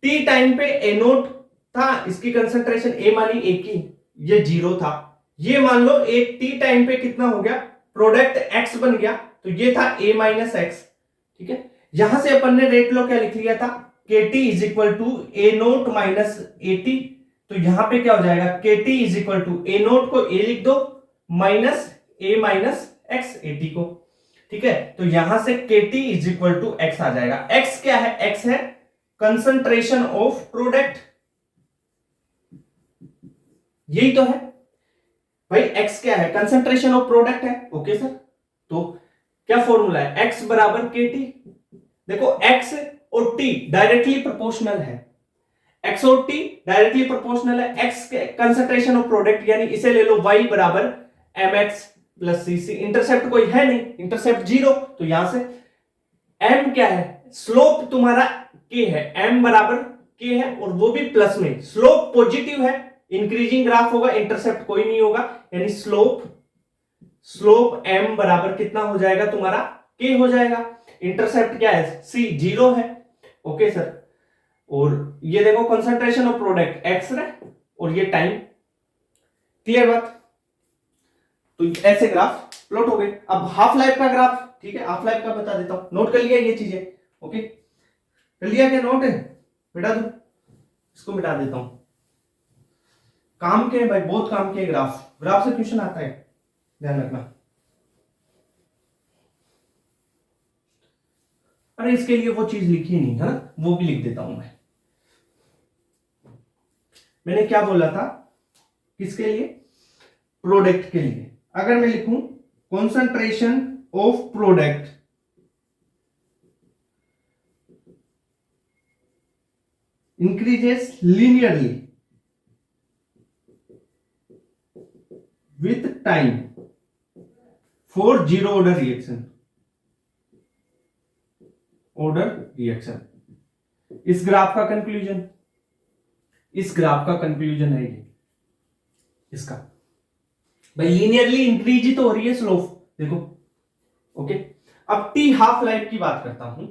टी टाइम पे ए नोट था, इसकी कंसंट्रेशन ए मानी ए की, ये जीरो था, ये मान लो एक टी टाइम पे कितना हो गया, प्रोडक्ट एक्स बन गया, तो ये था ए माइनस एक्स, ठीक है। यहां से अपन ने रेट लो क्या लिख लिया था, K T is equal to A naught minus A T, तो यहां पे क्या हो जाएगा, K T is equal to A naught को ए लिख दो minus A minus X A T को, ठीक है। तो यहां से K T is equal to X आ जाएगा। एक्स क्या है, एक्स है कंसंट्रेशन ऑफ प्रोडक्ट, यही तो है भाई, x क्या है, कंसंट्रेशन ऑफ प्रोडक्ट है, ओके सर। तो क्या फॉर्मूला है, x बराबर के टी, देखो x और t डायरेक्टली प्रोपोर्शनल है, x और t डायरेक्टली प्रोपोर्शनल है, x के कंसंट्रेशन ऑफ प्रोडक्ट यानी इसे ले लो y बराबर mx प्लस सी, इंटरसेप्ट कोई है नहीं, इंटरसेप्ट जीरो, तो यहां से m क्या है, स्लोप तुम्हारा k है, m बराबर k है और वो भी प्लस में, स्लोप पॉजिटिव है, इंक्रीजिंग ग्राफ होगा, इंटरसेप्ट कोई नहीं होगा, यानी स्लोप m बराबर कितना हो जाएगा तुम्हारा, k हो जाएगा। इंटरसेप्ट क्या है, c जीरो है, ओके सर। और ये देखो कंसंट्रेशन ऑफ प्रोडक्ट x है और ये टाइम, क्लियर बात। तो ऐसे ग्राफ प्लॉट हो गए। अब हाफ लाइफ का ग्राफ, ठीक है, हाफ लाइफ का बता देता हूं, नोट कर लिया ये चीजें, ओके, कर लिया क्या नोट है, मिटा दो, इसको मिटा देता हूं, काम के भाई, बहुत काम के ग्राफ से क्वेश्चन आता है, ध्यान रखना। अरे इसके लिए वो चीज लिखी नहीं है ना, वो भी लिख देता हूं मैंने क्या बोला था, किसके लिए, प्रोडक्ट के लिए। अगर मैं लिखूं concentration of product increases linearly with time for zero order reaction, इस ग्राफ का कंक्लूजन, है ये इसका, भाई लीनियरली इंक्रीज ही तो हो रही है स्लोप, देखो। ओके, अब टी हाफ लाइफ की बात करता हूं।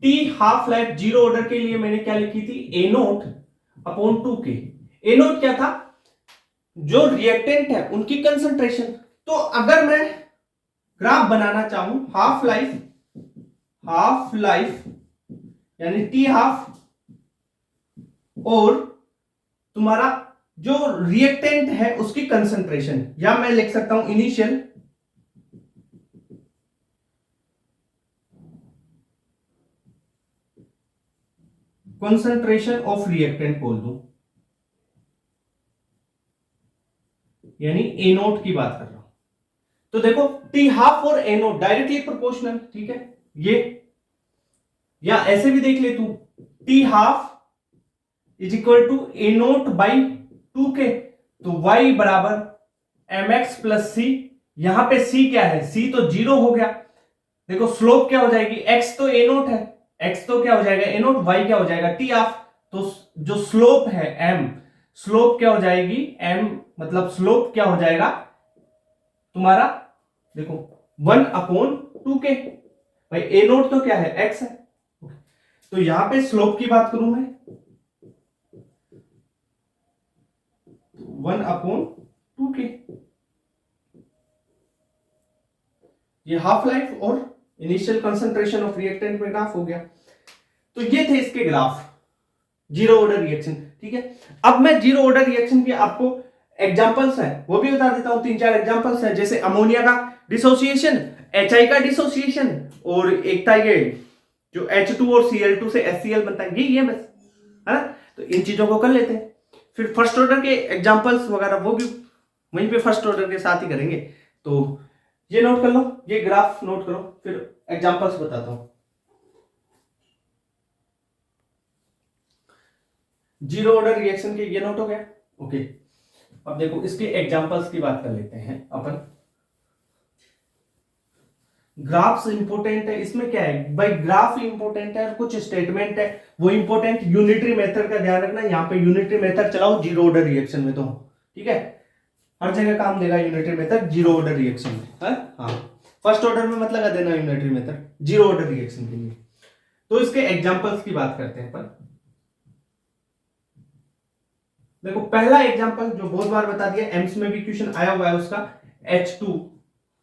T half life zero order के लिए मैंने क्या लिखी थी, ए नोट अपॉन 2k। ए नोट क्या था, जो रिएक्टेंट है उनकी कंसंट्रेशन। तो अगर मैं ग्राफ बनाना चाहूं हाफ लाइफ यानी टी हाफ और तुम्हारा जो रिएक्टेंट है उसकी कंसंट्रेशन, या मैं लिख सकता हूं इनिशियल कंसंट्रेशन ऑफ रिएक्टेंट बोल दूं, यानी ए नोट की बात कर रहा हूं। तो देखो टी हाफ और ए नोट डायरेक्टली प्रोपोर्शनल, ठीक है ये, या ऐसे भी देख ले तू, T half is equal to A naught by 2k, तो y बराबर mx प्लस सी। यहां पे c क्या है, c तो 0 हो गया। देखो स्लोप क्या हो जाएगी, x तो a नोट है, x तो क्या हो जाएगा a नोट, y क्या हो जाएगा t हाफ। तो जो स्लोप है m, स्लोप क्या हो जाएगी m, मतलब स्लोप क्या हो जाएगा तुम्हारा, देखो 1/2k। भाई a नोट तो क्या है, x है। तो यहां पे स्लोप की बात करूं मैं 1/2k, ये हाफ लाइफ और इनिशियल कंसंट्रेशन ऑफ रिएक्टेंट में ग्राफ हो गया। तो ये थे इसके ग्राफ जीरो ऑर्डर रिएक्शन, ठीक है। अब मैं जीरो ऑर्डर रिएक्शन के आपको एग्जांपल्स हैं वो भी बता देता हूं, 3-4 एग्जांपल्स हैं, जैसे अमोनिया का डिसोसिएशन, HI का डिसोसिएशन, और एक था ये जो H2 और Cl2 से HCl बनता है, ये बस है ना। तो इन चीजों को कर लेते हैं, फिर फर्स्ट ऑर्डर के एग्जांपल्स वगैरह वो भी वहीं पे फर्स्ट ऑर्डर के साथ ही करेंगे। तो ये नोट कर लो, ये ग्राफ नोट करो, फिर एग्जांपल्स बताता हूं। जीरो ऑर्डर रिएक्शन के ये नोट हो गया, ओके। अब देखो इसके एग्जांपल्स की बात कर लेते हैं अपन। ग्राफ्स इंपोर्टेंट है, इसमें क्या है भाई, ग्राफ इंपोर्टेंट है और कुछ स्टेटमेंट है वो इंपोर्टेंट। यूनिटरी मेथड का ध्यान रखना, यहां पे यूनिटरी मेथड चलाओ जीरो ऑर्डर रिएक्शन में, तो ठीक है हर जगह काम देगा unitary method zero order reaction में, हाँ फर्स्ट ऑर्डर में मत लगा देना unitary method zero order reaction के लिए। तो इसके एग्जांपल्स की बात करते हैं अपन। देखो पहला एग्जांपल जो बहुत बार बता दिया, एम्स में भी क्वेश्चन आया हुआ है उसका, H2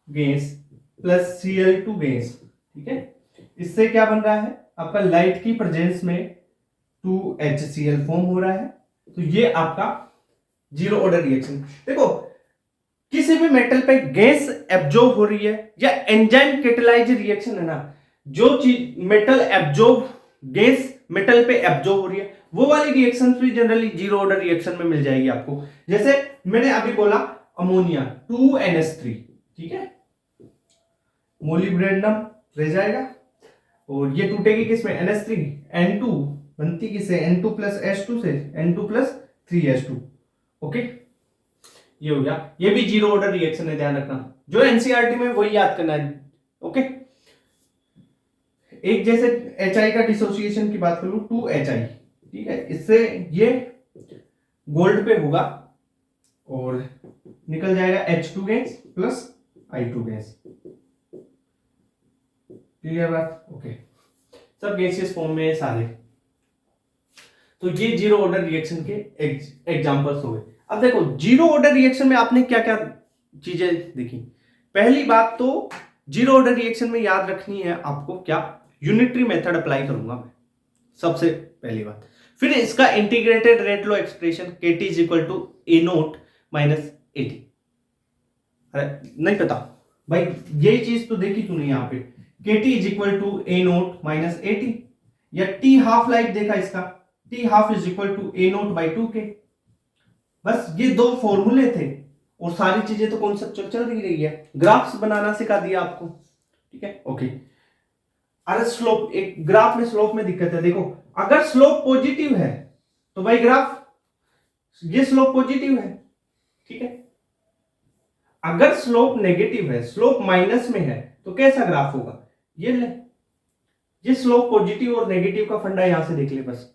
gas plus Cl2 gas, ठीक है। इससे क्या बन रहा है आपका, लाइट की प्रेजेंस में 2HCl फॉर्म हो रहा है। तो ये आपका जीरो ऑर्डर रिएक्शन। देखो किसी भी मेटल पे गैस एब्जॉर्ब हो रही है या एंजाइम कैटालाइज रिएक्शन है ना, जो चीज मेटल एब्जॉर्ब, गैस मेटल पे एब्जॉर्ब हो रही है, वो वाली रिएक्शन भी जनरली जीरो ऑर्डर रिएक्शन में मिल जाएगी आपको। जैसे मैंने अभी बोला अमोनिया 2NH3, ठीक है, मोलिब्डेनम रह जाएगा और ये टूटेगी किसमें, NH3, N2 बनती किससे, N2 प्लस H2 से, N2 प्लस 3H2, ओके। ये हो गया, ये भी जीरो ऑर्डर रिएक्शन है, ध्यान रखना, जो एनसीईआरटी में वही याद करना है, ओके। एक जैसे HI का डिसोसिएशन की बात करूं 2HI, ठीक है, इससे ये गोल्ड पे होगा और निकल जाएगा H2 gas plus I2 gas, clear बात, ओके। सब गैसियस फॉर्म में सारे। तो ये जीरो ऑर्डर रिएक्शन के एग्जांपल्स हो गए। अब देखो जीरो ऑर्डर रिएक्शन में आपने क्या क्या चीजें देखी। पहली बात तो जीरो ऑर्डर रिएक्शन में याद रखनी है आपको, क्या यूनिटरी मेथड अप्लाई करूंगा मैं, सबसे पहली बात। फिर इसका integrated rate law expression KT is equal to A naught minus AT। अरे नहीं पता भाई, यही चीज तो देखी तूने यहाँ पे, KT is equal to A naught minus AT, या T हाफ लाइफ देखा इसका, T हाफ is equal to A naught by 2K। बस ये दो फॉर्मूले थे और सारी चीजें तो कॉन्सेप्चुअल चल रही है। ग्राफ्स बनाना सिखा दिया आपको, ठीक है, ओके। अरे स्लोप, एक ग्राफ में स्लोप में दिक्कत है। देखो अगर स्लोप पॉजिटिव है तो भाई ग्राफ ये स्लोप पॉजिटिव है, ठीक है। अगर स्लोप नेगेटिव है, स्लोप माइनस में है, तो कैसा ग्राफ होगा? ये ले, ये स्लोप पॉजिटिव और नेगेटिव का फंडा यहां से देख ले बस।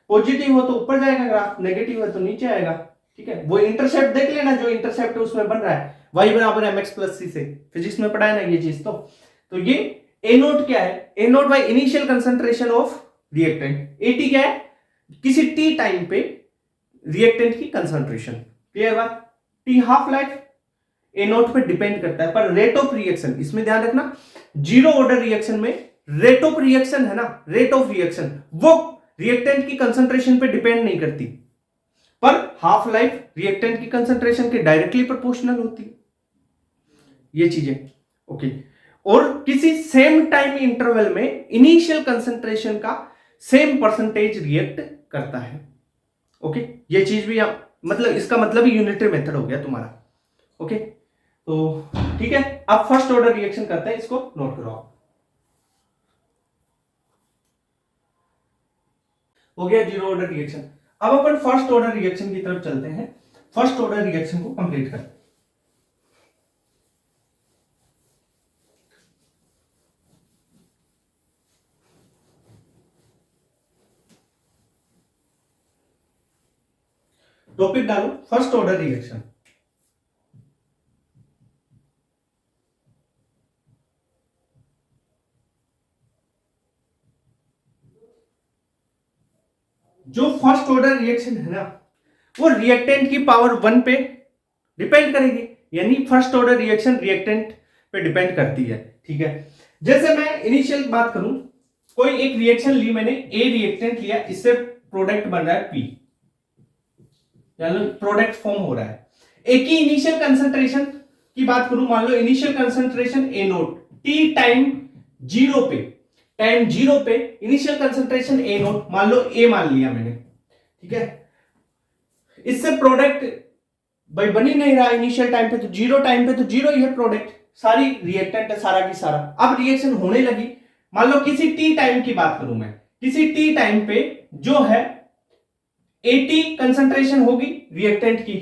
पॉजिटिव हो तो ऊपर जाएगा ग्राफ, नेगेटिव है तो नीचे आएगा, ठीक है। वो इंटरसेप्ट देख लेना, जो इंटरसेप्ट उसमें बन रहा है y बराबर mx प्लस c से, फिजिक्स में पढ़ा है ना ये चीज। तो ये ए नोट क्या है? A naught by initial concentration of reactant. A T क्या है? किसी टी टाइम पे रिएक्टेंट की कंसंट्रेशन। क्लियर बात? T half life A naught पे डिपेंड करता है, पर रेट ऑफ रिएक्शन इसमें ध्यान रखना, जीरो ऑर्डर रिएक्शन में रेट ऑफ रिएक्शन है ना, रेट ऑफ रिएक्शन वो रिएक्टेंट की कंसंट्रेशन पे डिपेंड नहीं करती, पर हाफ लाइफ रिएक्टेंट की कंसंट्रेशन के डायरेक्टली प्रोपोर्शनल होती है। ये चीजें ओके। और किसी सेम टाइम इंटरवल में इनिशियल कंसंट्रेशन का सेम परसेंटेज रिएक्ट करता है, ओके। ये चीज भी आप मतलब इसका मतलब ही यूनिटरी मेथड हो गया तुम्हारा, ओके। तो ठीक है, अब फर्स्ट ऑर्डर रिएक्शन करते हैं, इसको नोट करो आप। हो गया जीरो ऑर्डर रिएक्शन। अब अपन फर्स्ट ऑर्डर रिएक्शन की तरफ चलते हैं, फर्स्ट ऑर्डर रिएक्शन को कंप्लीट करते हैं। टॉपिक डालो फर्स्ट ऑर्डर रिएक्शन। जो फर्स्ट ऑर्डर रिएक्शन है ना, वो रिएक्टेंट की पावर 1 पे डिपेंड करेगी, यानी फर्स्ट ऑर्डर रिएक्शन रिएक्टेंट पे डिपेंड करती है, ठीक है। जैसे मैं इनिशियल बात करूं, कोई एक रिएक्शन ली मैंने, ए रिएक्टेंट लिया, इससे प्रोडक्ट बन रहा है पी, प्रोडक्ट फॉर्म हो रहा है। ए की इनिशियल कंसंट्रेशन की बात करूं, मान लो इनिशियल कंसंट्रेशन ए नोट, टी टाइम जीरो पे, टाइम जीरो पे इनिशियल कंसंट्रेशन ए नोट, मान लो ए मान लिया मैंने, ठीक है। इससे प्रोडक्ट भाई बन ही नहीं रहा इनिशियल टाइम पे, तो जीरो टाइम पे तो जीरो ही है प्रोडक्ट, सारी रिएक्टेंट है सारा की सारा। अब रिएक्शन होने लगी, मान लो किसी टी टाइम की बात करूं मैं, किसी टी टाइम पे जो है 80 कंसंट्रेशन होगी रिएक्टेंट की,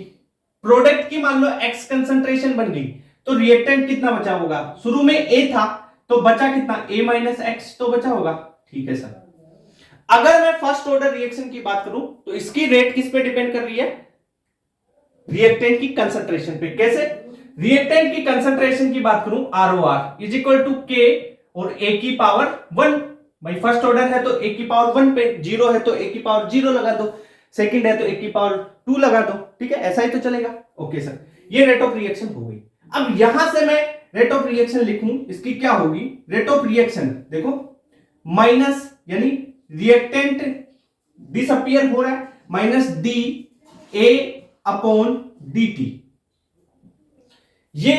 प्रोडक्ट की मान लो x कंसंट्रेशन बन गई, तो रिएक्टेंट कितना बचा होगा? शुरू में a था तो बचा कितना? a माइनस एक्स तो बचा होगा, ठीक है सर। अगर मैं फर्स्ट ऑर्डर रिएक्शन की बात करूं तो इसकी रेट किस पे डिपेंड कर रही है? रिएक्टेंट की कंसंट्रेशन पे। कैसे? रिएक्टेंट की कंसंट्रेशन की बात करूं, ROR is equal to K और a की पावर 1। भाई फर्स्ट ऑर्डर है तो a की पावर 1 पे, जीरो है तो a की पावर 0 लगा दो, सेकंड है तो a की पावर 2 लगा दो, ठीक है, ऐसा ही तो चलेगा, ओके सर। ये रेट ऑफ रिएक्शन हो गई। अब यहां से मैं रेट ऑफ रिएक्शन लिखूं, इसकी क्या होगी? रेट ऑफ रिएक्शन देखो, माइनस यानी रिएक्टेंट डिसअपियर हो रहा है, minus D A upon D T, ये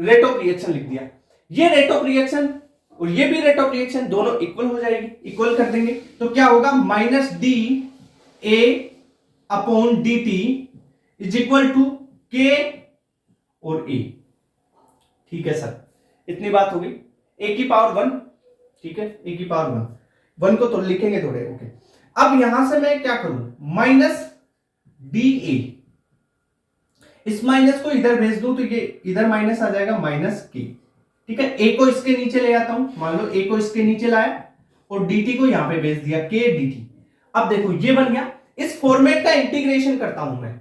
रेट ऑफ रिएक्शन लिख दिया। ये रेट ऑफ रिएक्शन और ये भी रेट ऑफ रिएक्शन दोनों इक्वल हो जाएगी, इक्वल कर देंगे तो क्या होगा? Minus D A upon D T is equal to K और ए, ठीक है सर। इतनी बात हो गई, ए की पावर 1, ठीक है, ए की पावर 1 को तो लिखेंगे थोड़े, ओके। अब यहां से मैं क्या करूं? माइनस डी ए, इस माइनस को इधर भेज दूं तो ये इधर माइनस आ जाएगा, माइनस के, ठीक है। ए को इसके नीचे ले आता हूं, मान लो ए को इसके नीचे लाया और dt को यहां पे भेज दिया, के dt। अब देखो ये बन गया। इस फॉर्मेट का इंटीग्रेशन करता हूं मैं,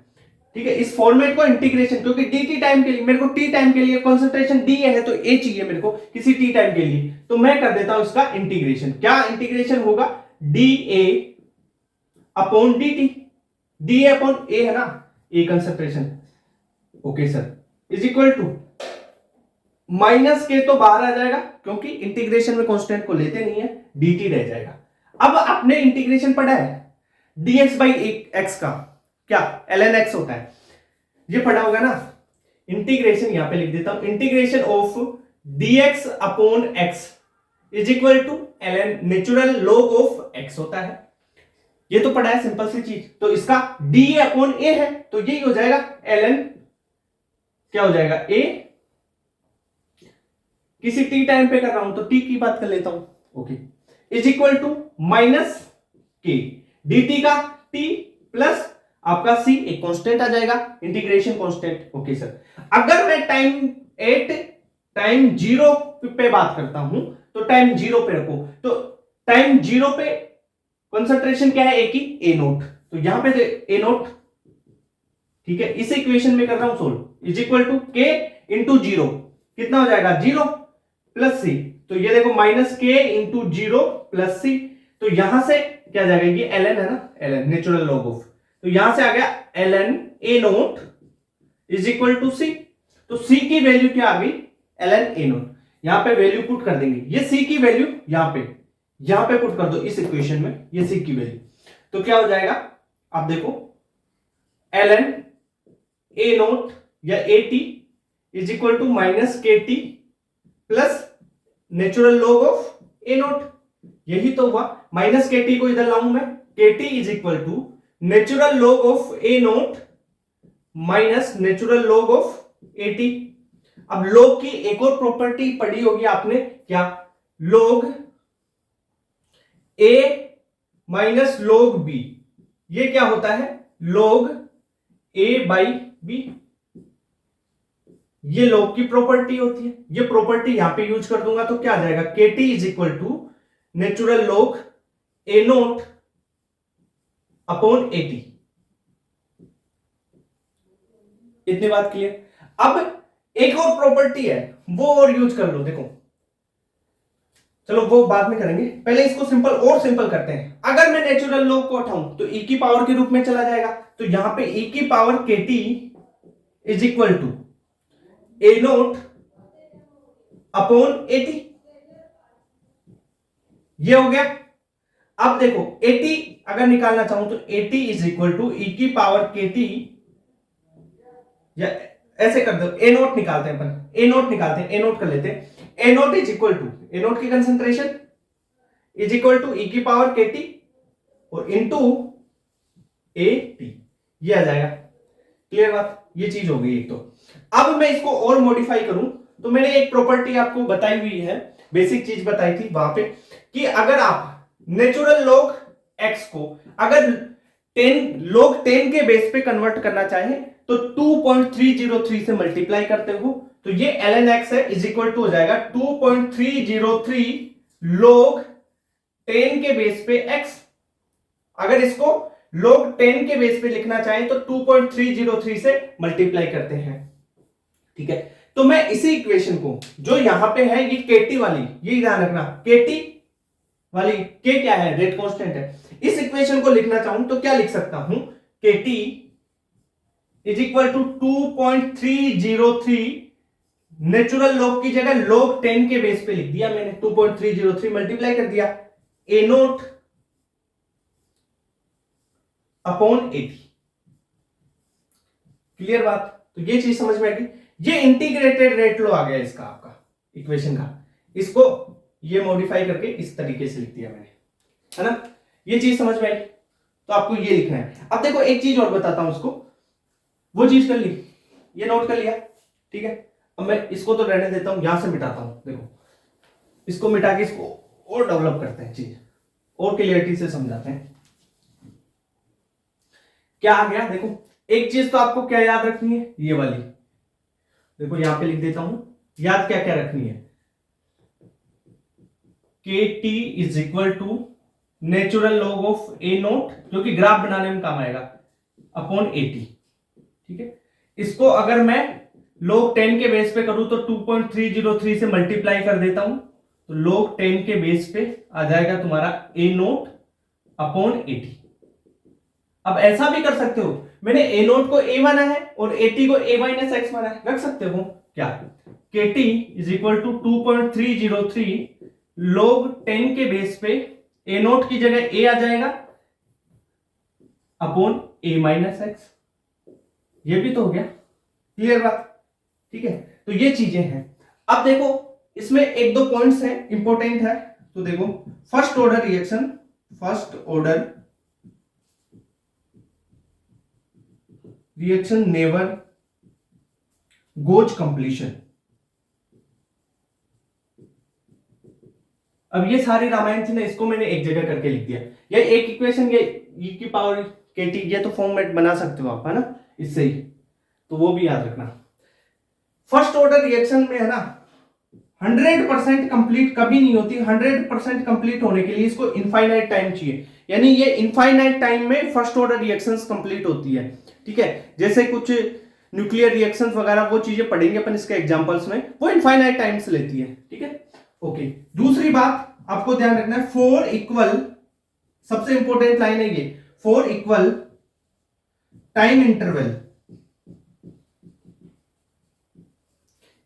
ठीक है, इस फॉर्मेट को इंटीग्रेशन, क्योंकि dt टाइम के लिए मेरे को t टाइम के लिए कंसंट्रेशन d है तो a चाहिए मेरे को किसी t टाइम के लिए, तो मैं कर देता हूं इसका इंटीग्रेशन। क्या इंटीग्रेशन होगा? dA upon dt, dA upon a है ना, a concentration, okay sir, is equal to minus K तो बाहर आ जाएगा क्योंकि इंटीग्रेशन में कांस्टेंट को लेते नहीं है, dt रह जाएगा। अब आपने इंटीग्रेशन पढ़ा है dx बाई एक्स का, क्या ln x होता है, ये पढ़ा होगा ना। इंटीग्रेशन यहां पे लिख देता हूं, integration of dx upon x is equal to ln natural log of x होता है। ये तो पढ़ा है, सिंपल सी चीज। तो इसका dA अपॉन a है, तो यही हो जाएगा ln, क्या हो जाएगा a, किसी t टाइम पे कर रहा हूं तो t की बात कर लेता हूं, okay, is equal to minus k dt का t प्लस आपका c, एक कांस्टेंट आ जाएगा, इंटीग्रेशन कांस्टेंट, ओके सर। अगर मैं टाइम 0 पे बात करता हूं तो टाइम 0 पे रखो, तो टाइम 0 पे कंसंट्रेशन क्या है, ए की, ए नोट, तो यहां पे ए नोट, ठीक है, इस इक्वेशन में कर रहा हूं सोल्व, इज इक्वल टू के इंटू 0, कितना हो जाएगा 0 प्लस सी, तो ये देखो माइनस के इंटू 0 प्लस सी, तो यहां से क्या जाएगा, ये ln है ना, ln नेचुरल लॉग ऑफ, तो यहां से आ गया ln a naught is equal to C, तो c की वैल्यू क्या आ गई, ln a नोट, यहां पे वैल्यू पुट कर देंगे, ये c की वैल्यू यहां पे पुट कर दो इस इक्वेशन में, ये c की वैल्यू, तो क्या हो जाएगा, आप देखो ln a नोट या at is equal to minus K T plus natural log of a naught, यही तो हुआ, माइनस के टी को इधर लाऊं मैं, K T is equal to natural log of a naught minus natural log of at। अब लॉग की एक और प्रॉपर्टी पढ़ी होगी आपने, क्या, log a minus log b, ये क्या होता है, लॉग a बाई b, ये लॉग की प्रॉपर्टी होती है, ये प्रॉपर्टी यहां पे यूज कर दूंगा तो क्या आ जाएगा, K T is equal to natural log A naught upon A, T बात क्लियर। अब एक और प्रॉपर्टी है, वो और यूज कर लो, देखो, चलो वो बाद में करेंगे, पहले इसको सिंपल करते हैं। अगर मैं नेचुरल लॉग को उठाऊं तो e की पावर के रूप में चला जाएगा, तो यहां पे e की power K T is equal to A naught upon A, T हो गया। अब देखो 80 अगर निकालना चाहूं तो 80 इज इक्वल टू ई की पावर के टी, या ऐसे कर दो, ए नोट निकालते हैं अपन, ए नोट निकालते हैं, ए नोट कर लेते हैं, A naught is equal to, A naught की concentration is equal to E की पावर के टी और इनटू ए टी, ये आ जाएगा, क्लियर बात, ये चीज हो गई एक। तो अब मैं इसको और मॉडिफाई करूं तो मैंने एक प्रॉपर्टी आपको बताई हुई है, बेसिक चीज बताई थी वहां पे, कि अगर आप नेचुरल लॉग x को अगर 10 के बेस पे कन्वर्ट करना चाहे तो 2.303 से मल्टीप्लाई करते हो, तो ये ln x है इज इक्वल टू हो जाएगा 2.303 log 10 के बेस पे x। अगर इसको log 10 के बेस पे लिखना चाहे तो 2.303 से मल्टीप्लाई करते हैं, ठीक है। तो मैं इसी इक्वेशन को जो यहां पे है, ये केटी वाली, ये ध्यान रखना, केटी वाली, के क्या है, रेट कांस्टेंट है, इस इक्वेशन को लिखना चाहूं तो क्या लिख सकता हूं, K T is equal to 2.303, natural log की जगह log 10 के बेस पे लिख दिया मैंने, 2.303 मल्टीप्लाई कर दिया ए नोट अपॉन 80, क्लियर बात। तो ये चीज समझ में आएगी, ये इंटीग्रेटेड रेट लो आ गया इसका, आपका इक्वेशन का, इसको ये मॉडिफाई करके इस तरीके से लिख दिया मैंने, है ना, ये चीज समझ में आई। तो आपको ये लिखना है। अब देखो एक चीज और बताता हूं उसको, वो चीज कर ली, ये नोट कर लिया, ठीक है। अब मैं इसको तो रहने देता हूं, यहां से मिटाता हूं, देखो इसको मिटा के इसको और डेवलप करते हैं, चीज और क्लियरिटी से समझाते हैं। क्या आ गया, देखो एक चीज तो आपको क्या याद रखनी है, ये वाली, देखो यहां पे लिख देता हूं, याद क्या क्या रखनी है, K T is equal to natural log of A naught, जो कि ग्राफ बनाने में काम आएगा, अपॉन 80, ठीक है। इसको अगर मैं log 10 के बेस पे करूं तो 2.303 से मल्टीप्लाई कर देता हूं, तो log 10 के बेस पे आ जाएगा तुम्हारा ए नोट अपॉन 80। अब ऐसा भी कर सकते हो, मैंने ए नोट को ए माना है और 80 को ए माइनस एक्स माना है, रख सकते हो क्या, K T is equal to 2.303 log 10 के बेस पे ए नोट की जगह ए आ जाएगा अपॉन ए माइनस एक्स, ये भी तो हो गया, क्लियर बात, ठीक है। तो ये चीजें हैं। अब देखो इसमें एक दो पॉइंट्स हैं, इंपॉर्टेंट है, तो देखो first order reaction never goes completion. अब ये सारी रामायण थी ना, इसको मैंने एक जगह करके लिख दिया, ये एक इक्वेशन, ये e की पावर kt, ये तो फॉर्मेट बना सकते हो आप, है ना, इससे ही, तो वो भी याद रखना। फर्स्ट ऑर्डर रिएक्शन में है ना 100% कंप्लीट कभी नहीं होती, 100% कंप्लीट होने के लिए इसको इनफाइनाइट टाइम चाहिए, यानी ये इनफाइनाइट टाइम में फर्स्ट ऑर्डर रिएक्शंस कंप्लीट होती है, ठीक है। जैसे कुछ न्यूक्लियर रिएक्शंस वगैरह वो चीजें पढ़ेंगे अपन इसके एग्जांपल्स में, वो इनफाइनाइट टाइम से लेती है, ठीक है। ओके, दूसरी बात आपको ध्यान रखना है, फॉर इक्वल, सबसे इंपॉर्टेंट लाइन है ये, for equal time interval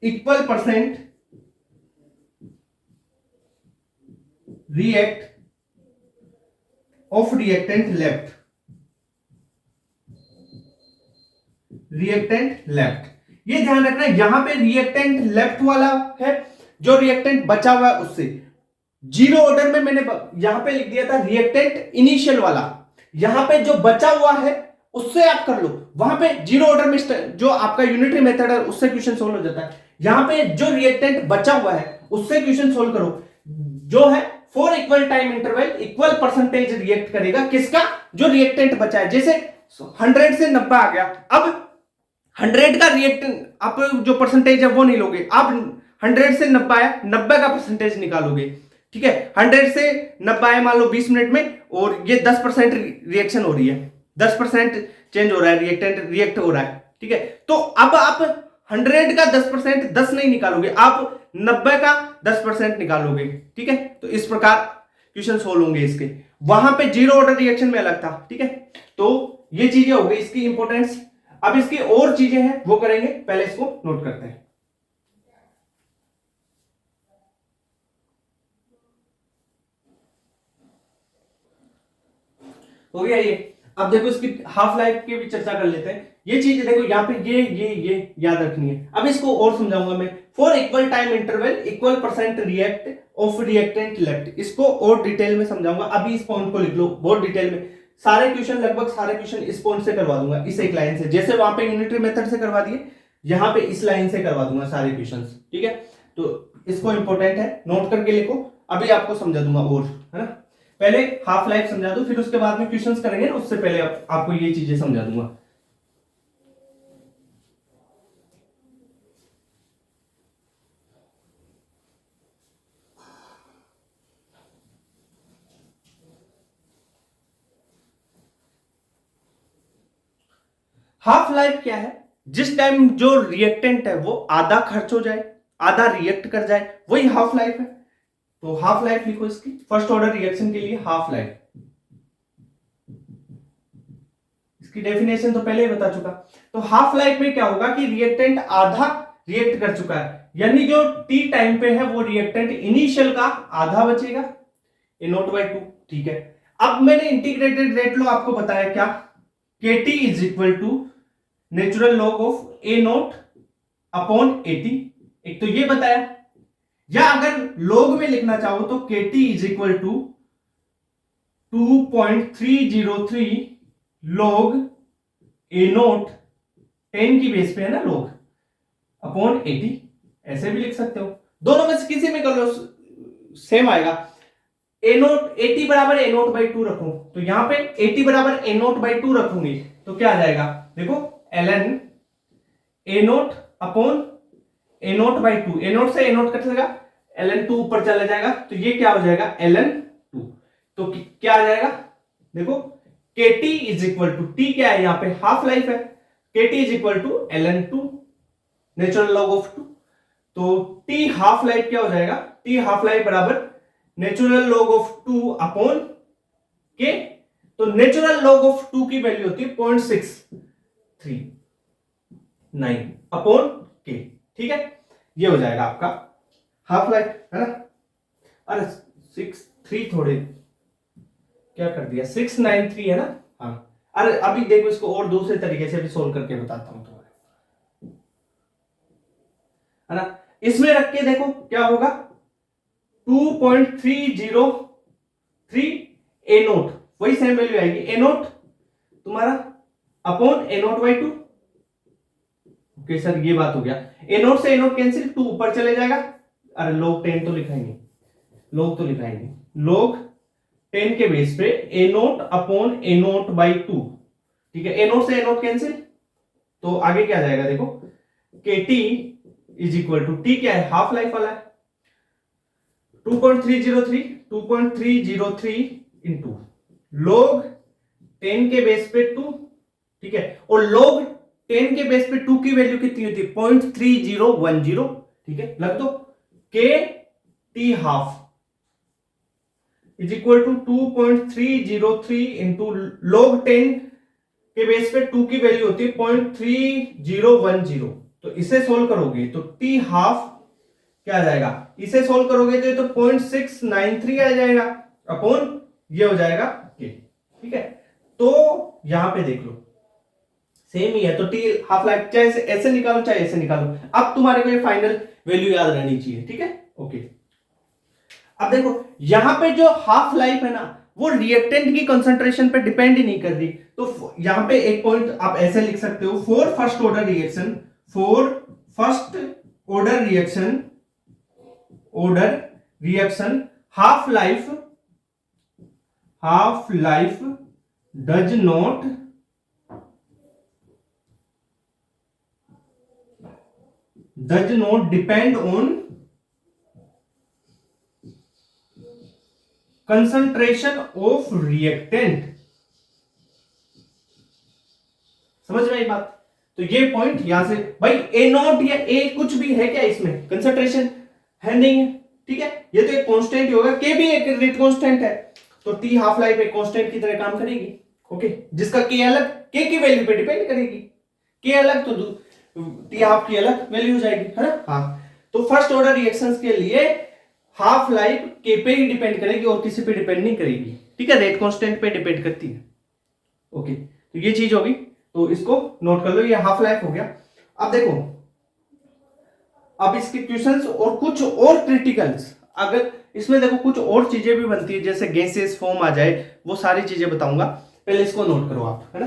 equal percent react of reactant left, ये ध्यान रखना, यहां पे रिएक्टेंट लेफ्ट वाला है, जो रिएक्टेंट बचा हुआ है उससे, जीरो ऑर्डर में मैंने यहां पे लिख दिया था रिएक्टेंट इनिशियल वाला, यहां पे जो बचा हुआ है उससे आप कर लो, वहां पे जीरो ऑर्डर में जो आपका यूनिटरी मेथड है उससे क्वेश्चन सोल्व हो जाता है, यहां पे जो रिएक्टेंट बचा हुआ है उससे क्वेश्चन सोल्व करो, जो है for equal time interval equal percentage react करेगा, किसका, जो रिएक्टेंट बचा है। जैसे 100 से 90 आ गया, अब 100 का रिएक्टेंट आप जो परसेंटेज है वो नहीं लोगे, आप 100 से 90 आया, 90 का परसेंटेज निकालोगे, ठीक है। 100 से 90 आया मान लो 20 मिनट में, और ये 10% रिएक्शन हो रही है, 10% चेंज हो रहा है, रिएक्टेंट रिएक्ट हो रहा है, ठीक है। तो अब आप 100 का 10% 10 नहीं निकालोगे, आप 90 का 10% निकालोगे, ठीक है। तो इस प्रकार क्वेश्चन सोल्व होंगे इसके, वहां पे जीरो ऑर्डर रिएक्शन में अलग था, ठीक है। तो ये चीजें हो गई इसकी इंपॉर्टेंस। अब इसकी और चीजें हैं वो करेंगे, पहले इसको नोट करते हैं। हो गया ये। अब देखो इसकी हाफ लाइफ की भी चर्चा कर लेते हैं। ये चीज देखो यहाँ पे ये याद रखनी है। अब इसको और समझाऊंगा मैं। For equal time interval equal percent react of reactant left, इसको और डिटेल में समझाऊंगा। अभी इस पॉइंट को लिख लो बहुत डिटेल में, सारे क्वेश्चन लगभग सारे क्वेश्चन इस पॉइंट से करवा दूंगा, इस एक लाइन से, जैसे वहां पे यूनिटरी मेथड से करवा दिए, यहाँ पे इस लाइन से करवा दूंगा सारे क्वेश्चन, ठीक है। तो इसको इंपॉर्टेंट है, नोट करके लिखो, अभी आपको समझा दूंगा और, है ना। पहले हाफ लाइफ समझा दो, फिर उसके बाद में क्वेश्चंस करेंगे ना, उससे पहले आपको ये चीजें समझा दूंगा। हाफ लाइफ क्या है, जिस टाइम जो रिएक्टेंट है वो आधा खर्च हो जाए, आधा रिएक्ट कर जाए, वही हाफ लाइफ है। तो हाफ लाइफ लिखो इसकी, फर्स्ट ऑर्डर रिएक्शन के लिए हाफ लाइफ, इसकी डेफिनेशन तो पहले ही बता चुका। तो हाफ लाइफ में क्या होगा कि रिएक्टेंट आधा रिएक्ट कर चुका है, यानी जो टी टाइम पे है वो रिएक्टेंट इनिशियल का आधा बचेगा, A0/2, ठीक है। अब मैंने इंटीग्रेटेड रेट लॉ आपको बताया क्या, KT is equal to natural log of A0/80, एक तो ये बताया, या अगर लॉग में लिखना चाहो तो KT is equal to 2.303 log A0, 10 की बेस पे है ना लॉग, अपॉन 80, ऐसे भी लिख सकते हो, दोनों में से किसी में कर लो सेम आएगा। A0 80 बराबर A0/2 रखो, तो यहां पे 80 बराबर A0/2 रखूंगी तो क्या आ जाएगा, देखो ln A0 upon A0/2, A0 से A0 कट जाएगा, ln 2 ऊपर चला जाएगा, तो ये क्या हो जाएगा ln 2, तो क्या आ जाएगा, देखो KT is equal to, T क्या है यहाँ पे हाफ लाइफ है, KT is equal to ln 2 natural log of 2, तो T हाफ लाइफ क्या हो जाएगा, T हाफ लाइफ बराबर natural log of 2 upon K, तो नेचुरल लॉग ऑफ 2 की वैल्यू होती है 0.639 अपॉन के, ठीक है। ये हो जाएगा आपका हाफ लाइफ, है ना। अरे 6.3 थोड़े क्या कर दिया, 693 है ना, हाँ। अरे अभी देखो इसको और दूसरे तरीके से भी सोल्व करके बताता हूं तुम्हारे, है ना। इसमें रख के देखो क्या होगा, 2.303 ए नोट, वही सेम वैल्यू आएगी, ए नोट तुम्हारा upon A naught by 2। Okay sir ये बात हो गया, ए नोट से ए नोट कैंसिल, 2 ऊपर चले जाएगा, अरे log 10 तो लिखाएंगे, log तो लिखाएंगे, log 10 के बेस पे A naught upon A naught by 2, ठीक है, ए नोट से ए नोट कैंसिल, तो आगे क्या जाएगा देखो, K T is equal to, T क्या है, हाफ लाइफ वाला है, 2.303 इंटू log 10 के बेस पे 2, ठीक है, और log 10 के बेस पे 2 की वैल्यू कितनी होती है, 0.3010, ठीक है, लग दो, K T half is equal to 2.303 into log 10 के बेस पे 2 की वैल्यू होती है 0.3010, तो इसे सोल्व करोगे तो टी हाफ क्या आ जाएगा, इसे सोल्व करोगे तो ये तो 0.693 आ जाएगा अपॉन ये हो जाएगा के, ठीक है, तो यहां पे देख लो सेम ही है, तो टी हाफ लाइफ चाहे ऐसे निकालो चाहे ऐसे निकालो, अब तुम्हारे को ये फाइनल वैल्यू याद रहनी चाहिए, ठीक है, ओके। अब देखो यहां पे जो हाफ लाइफ है ना, वो रिएक्टेंट की कंसंट्रेशन पे डिपेंड ही नहीं कर रही, तो यहां पे एक पॉइंट आप ऐसे लिख सकते हो, for first order reaction half life does not depend on concentration of reactant, समझ में आई बात, तो ये पॉइंट यहां से भाई ए नॉट या ए कुछ भी है क्या, इसमें कंसंट्रेशन है नहीं है, ठीक है, ये तो एक कांस्टेंट ही होगा, के भी एक रेट कांस्टेंट है, तो टी हाफ लाइफ एक कांस्टेंट की तरह काम करेगी, ओके, जिसका के अलग के की वैल्यू पे डिपेंड करेगी, के अलग तो टी हाफ की अलग वैल्यू हो जाएगी, है ना, हाँ, तो फर्स्ट ऑर्डर रिएक्शंस के लिए हाफ लाइफ के पे ही डिपेंड करेगी और किसी पे डिपेंड नहीं करेगी, ठीक है, रेट कांस्टेंट पे डिपेंड करती है, ओके, तो ये चीज होगी, तो इसको नोट कर लो, ये हाफ लाइफ हो गया। अब देखो, अब इसके क्वेश्चंस और कुछ और क्रिटिकल्स, अगर इसमें देखो कुछ और चीजें भी बनती है, जैसे गैसेस फॉर्म आ जाए, वो सारी चीजें बताऊंगा, पहले इसको नोट करो आप, है ना।